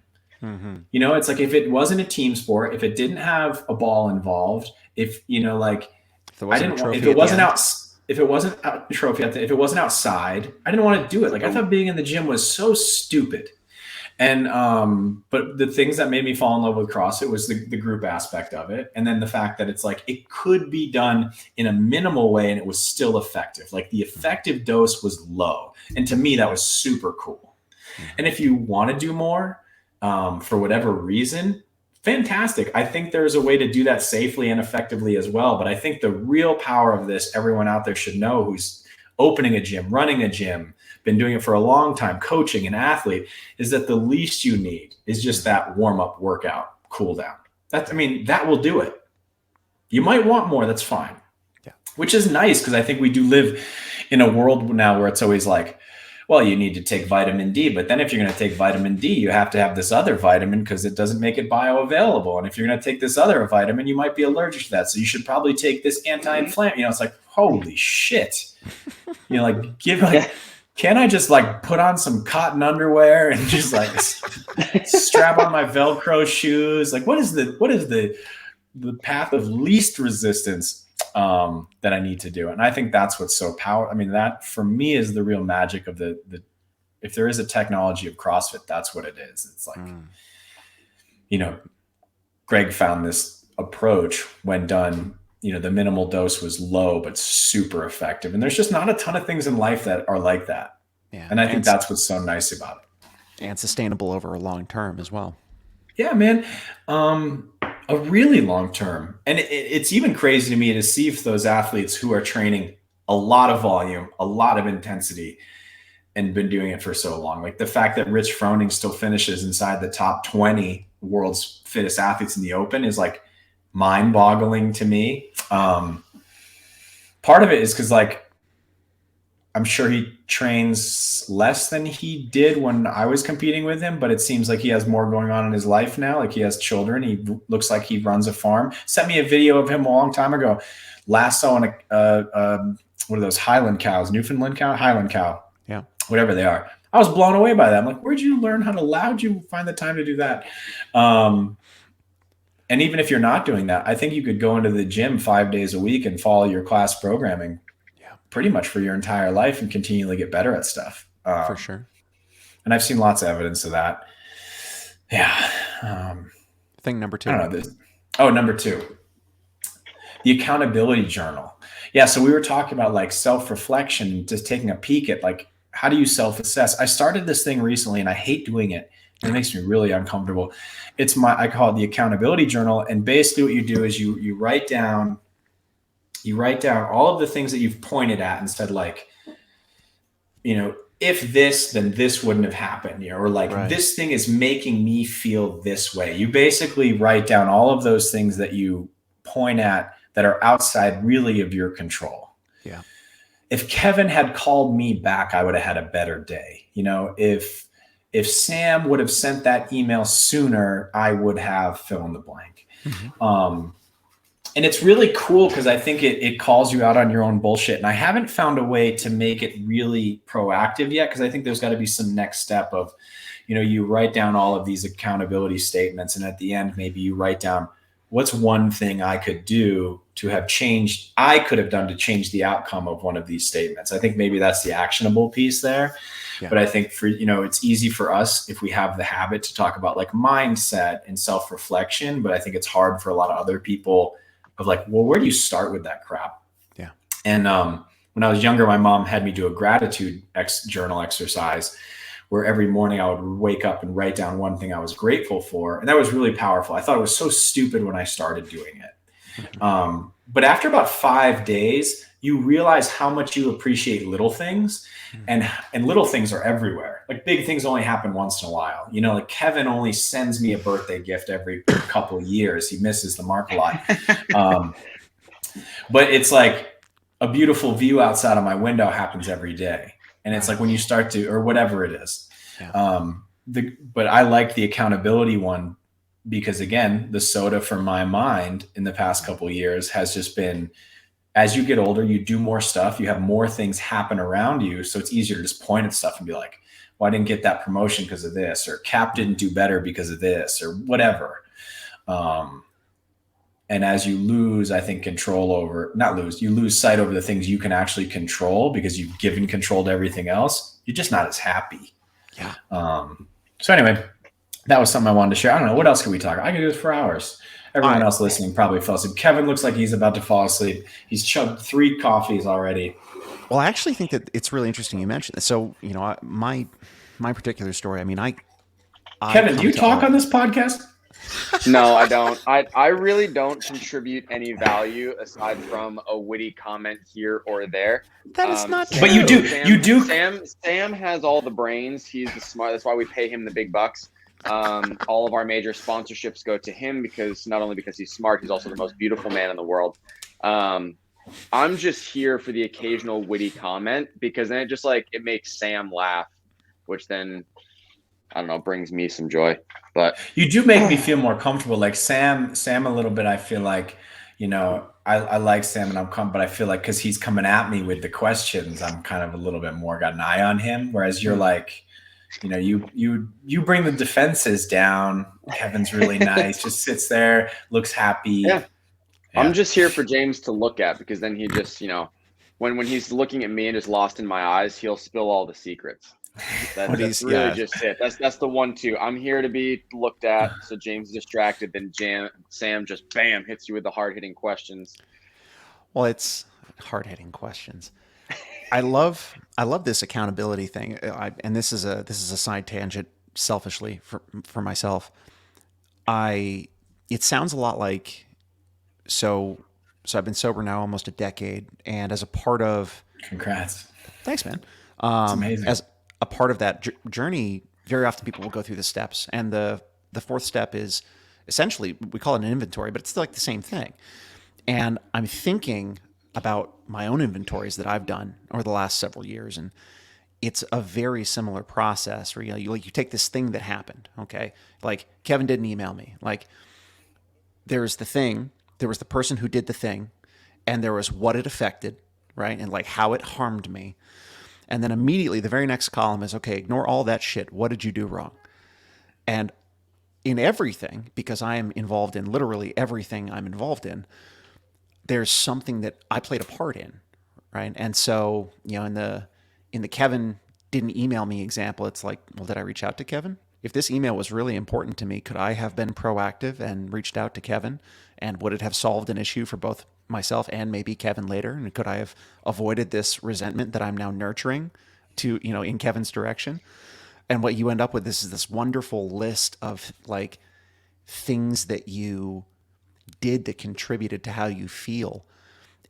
S3: It's like, if it wasn't a team sport, if it didn't have a ball involved, if it wasn't outside, I didn't want to do it. Like, I thought being in the gym was so stupid. And but the things that made me fall in love with CrossFit was the group aspect of it, and then the fact that it's like it could be done in a minimal way and it was still effective. Like, the effective dose was low, and to me that was super cool. And if you want to do more for whatever reason, fantastic. I think there's a way to do that safely and effectively as well. But I think the real power of this, everyone out there should know, who's opening a gym, running a gym, been doing it for a long time, coaching an athlete, is that the least you need is just that warm-up workout, cool down. That will do it. You might want more, that's fine.
S1: Yeah.
S3: Which is nice, because I think we do live in a world now where it's always like, well, you need to take vitamin D, but then if you're going to take vitamin D, you have to have this other vitamin because it doesn't make it bioavailable. And if you're going to take this other vitamin, you might be allergic to that. So you should probably take this anti-inflammatory. It's like, holy shit. Can't I just like put on some cotton underwear and just like strap on my Velcro shoes? Like, what is the path of least resistance that I need to do? And I think that's what's so powerful. That for me is the real magic of the if there is a technology of CrossFit, that's what it is. It's like, Greg found this approach when done, the minimal dose was low, but super effective. And there's just not a ton of things in life that are like that. Yeah. And I think that's what's so nice about it.
S1: And sustainable over a long term as well.
S3: Yeah, man. A really long term. And it's even crazy to me to see if those athletes who are training a lot of volume, a lot of intensity, and been doing it for so long. Like, the fact that Rich Froning still finishes inside the top 20 world's fittest athletes in the Open is like mind-boggling to me. Part of it is because, like, I'm sure he trains less than he did when I was competing with him, but it seems like he has more going on in his life now. Like, he has children. He looks like he runs a farm. Sent me a video of him a long time ago, lassoing what are those Highland cows, Newfoundland cow, Highland cow,
S1: yeah,
S3: whatever they are. I was blown away by that. I'm like, where'd you learn how'd you find the time to do that? And even if you're not doing that, I think you could go into the gym 5 days a week and follow your class programming pretty much for your entire life and continually get better at stuff.
S1: For sure.
S3: And I've seen lots of evidence of that. Yeah.
S1: Thing number 2.
S3: I don't know this. Oh, number 2, the accountability journal. Yeah. So we were talking about like self-reflection, just taking a peek at like, how do you self-assess? I started this thing recently and I hate doing it. It makes me really uncomfortable. I call it the accountability journal. And basically what you do is you write down all of the things that you've pointed at and said, like, if this, then this wouldn't have happened, or like, right, this thing is making me feel this way. You basically write down all of those things that you point at that are outside really of your control.
S1: Yeah.
S3: If Kevin had called me back, I would have had a better day. If Sam would have sent that email sooner, I would have fill in the blank. Mm-hmm. And it's really cool because I think it calls you out on your own bullshit. And I haven't found a way to make it really proactive yet, because I think there's got to be some next step of, you write down all of these accountability statements. And at the end, maybe you write down, what's one thing I could do to have changed, I could have done to change the outcome of one of these statements. I think maybe that's the actionable piece there. Yeah. But I think for, it's easy for us if we have the habit to talk about like mindset and self-reflection, but I think it's hard for a lot of other people of like, well, where do you start with that crap?
S1: Yeah.
S3: And when I was younger, my mom had me do a gratitude journal exercise where every morning I would wake up and write down one thing I was grateful for. And that was really powerful. I thought it was so stupid when I started doing it. But after about 5 days, you realize how much you appreciate little things, and little things are everywhere. Like big things only happen once in a while. Like Kevin only sends me a birthday gift every couple of years. He misses the mark a lot. But it's like a beautiful view outside of my window happens every day. And it's like when you start to, or whatever it is. Yeah. But I like the accountability one because, again, the soda for my mind in the past couple of years has just been, as you get older, you do more stuff, you have more things happen around you. So it's easier to just point at stuff and be like, well, I didn't get that promotion because of this, or Cap didn't do better because of this, or whatever. And as you lose, I think, you lose sight over the things you can actually control because you've given control to everything else. You're just not as happy.
S1: Yeah.
S3: So anyway, that was something I wanted to share. I don't know. What else can we talk about? I could do this for hours. Everyone else listening probably fell asleep. Kevin looks like he's about to fall asleep. He's chugged 3 coffees already.
S1: Well, I actually think that it's really interesting you mentioned this. So, my particular story, I mean,
S3: Kevin, do you talk on this podcast?
S2: No, I don't. I really don't contribute any value aside from a witty comment here or there.
S1: That is not true.
S3: But you do.
S2: Sam has all the brains. He's the smart. That's why we pay him the big bucks. All of our major sponsorships go to him because not only because he's smart, he's also the most beautiful man in the world. I'm just here for the occasional witty comment because then it makes Sam laugh, which then, I don't know, brings me some joy. But
S3: you do make me feel more comfortable. Like Sam a little bit. I feel like, I like Sam and but I feel like because he's coming at me with the questions, I'm kind of a little bit more got an eye on him. Whereas you're like, you bring the defenses down. Kevin's really nice. Just sits there, looks happy.
S2: Yeah. I'm just here for James to look at because then he just, when he's looking at me and just lost in my eyes, he'll spill all the secrets. That's really just it. That's the 1-2. I'm here to be looked at. So James is distracted, then Sam just bam hits you with the hard hitting questions.
S1: Well, it's hard hitting questions. I love this accountability thing. And this is a side tangent. Selfishly for myself, it sounds a lot like so I've been sober now almost a decade, and as a part of
S3: congrats,
S1: thanks, man.
S3: It's amazing.
S1: As a part of that journey, very often people will go through the steps, and the 4th step is essentially, we call it an inventory, but it's like the same thing. And I'm thinking about my own inventories that I've done over the last several years, and it's a very similar process where you take this thing that happened, okay? Like Kevin didn't email me. Like there's the thing, there was the person who did the thing, and there was what it affected, right? And like how it harmed me. And then immediately the very next column is, okay, ignore all that shit. What did you do wrong? And in everything, because I am involved in literally everything I'm involved in, there's something that I played a part in, right? And so, in the Kevin didn't email me example, it's like, well, did I reach out to Kevin? If this email was really important to me, could I have been proactive and reached out to Kevin? And would it have solved an issue for both myself and maybe Kevin later? And could I have avoided this resentment that I'm now nurturing to, in Kevin's direction? And what you end up with is this wonderful list of like things that you did that contributed to how you feel.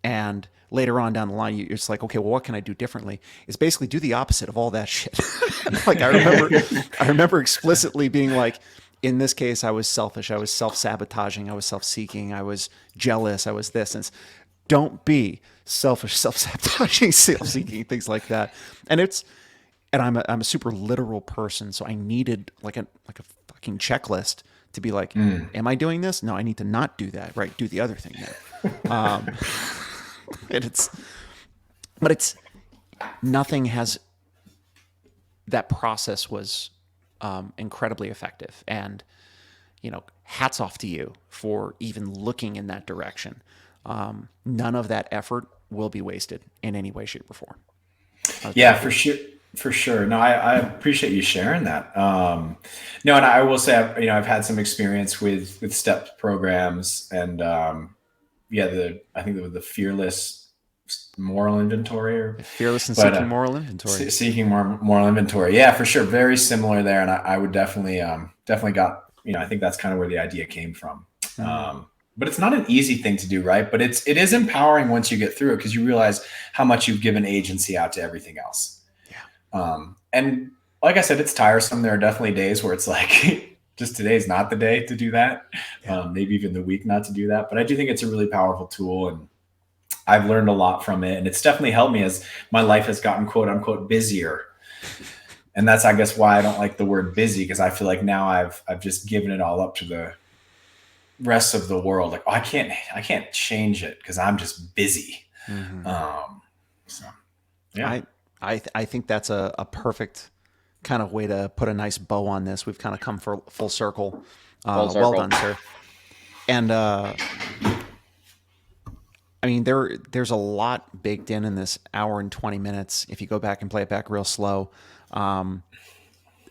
S1: And later on down the line, it's like, okay, well, what can I do differently? It's basically do the opposite of all that shit. Like I remember explicitly being like, in this case, I was selfish. I was self-sabotaging. I was self-seeking. I was jealous. I was this. And don't be selfish, self-sabotaging, self-seeking, things like that. And I'm a super literal person, so I needed like a fucking checklist to be like, am I doing this? No, I need to not do that. Right, do the other thing now. But nothing has. That process was incredibly effective, and hats off to you for even looking in that direction. None of that effort will be wasted in any way, shape, or form.
S3: Yeah, for sure. For sure. No, I appreciate you sharing that. No, and I will say, I've had some experience with STEP programs, and I think the fearless moral inventory,
S1: fearless and seeking moral inventory.
S3: Seeking moral inventory. Yeah, for sure. Very similar there, and I would definitely got. I think that's kind of where the idea came from. But it's not an easy thing to do, right? But it is empowering once you get through it, because you realize how much you've given agency out to everything else. And like I said, it's tiresome. There are definitely days where it's like, just today's not the day to do that. Maybe even the week not to do that. But I do think it's a really powerful tool, and I've learned a lot from it. And it's definitely helped me as my life has gotten quote unquote busier. And that's, I guess, why I don't like the word busy, because I feel like now I've just given it all up to the rest of the world. Like, I can't change it because I'm just busy. So yeah.
S1: I think that's a perfect kind of way to put a nice bow on this. We've kind of come full circle. Well done, sir. And there's a lot baked in this hour and 20 minutes. If you go back and play it back real slow,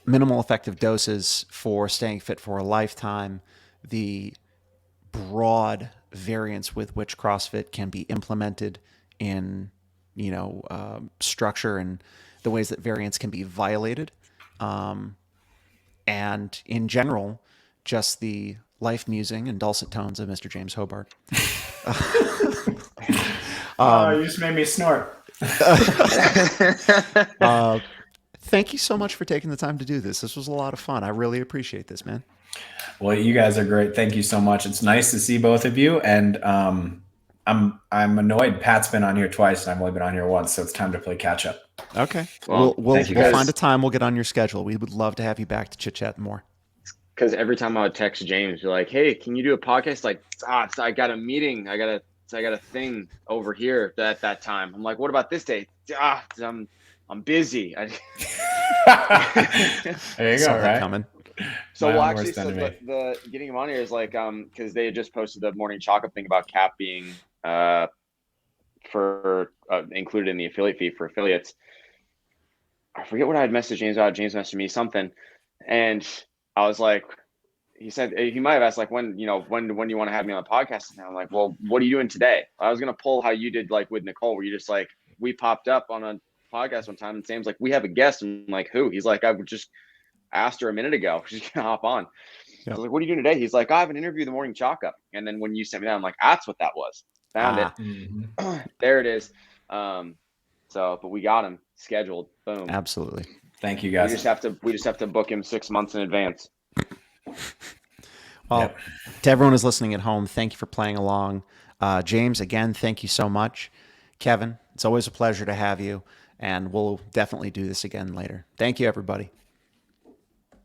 S1: minimal effective doses for staying fit for a lifetime, the broad variance with which CrossFit can be implemented in structure, and the ways that variance can be violated. And in general, just the life musing and dulcet tones of Mr. James Hobart.
S3: You just made me snort.
S1: Thank you so much for taking the time to do this. This was a lot of fun. I really appreciate this, man.
S3: Well, you guys are great. Thank you so much. It's nice to see both of you. And I'm annoyed. Pat's been on here twice, and I've only been on here once, so it's time to play catch up.
S1: Okay. We'll find a time. We'll get on your schedule. We would love to have you back to chit chat more.
S2: Because every time I would text James, be like, "Hey, can you do a podcast?" Like, I got a meeting. I got a thing over here at that time. I'm like, "What about this day?" I'm busy.
S3: There you go. Right.
S1: Coming.
S2: So the getting him on here is like, because they had just posted the morning chalk up thing about Cap being for included in the affiliate fee for affiliates. I forget what I had messaged James about. James messaged me something, and I was like, he said he might have asked like when do you want to have me on the podcast? And I'm like, well, what are you doing today? I was gonna pull how you did like with Nicole, where you just like, we popped up on a podcast one time, and Sam's like, we have a guest. And I'm like, who? He's like, I just asked her a minute ago. She's gonna hop on. Yep. I was like, what are you doing today? He's like, I have an interview, the morning chalk up. And then when you sent me that, I'm like, that's what that was. Found it. Mm-hmm. There it is. But we got him scheduled. Boom.
S1: Absolutely.
S3: Thank you, guys.
S2: We just have to book him 6 months in advance.
S1: Well, To everyone who's listening at home, thank you for playing along. James, again, thank you so much. Kevin, it's always a pleasure to have you, and we'll definitely do this again later. Thank you, everybody.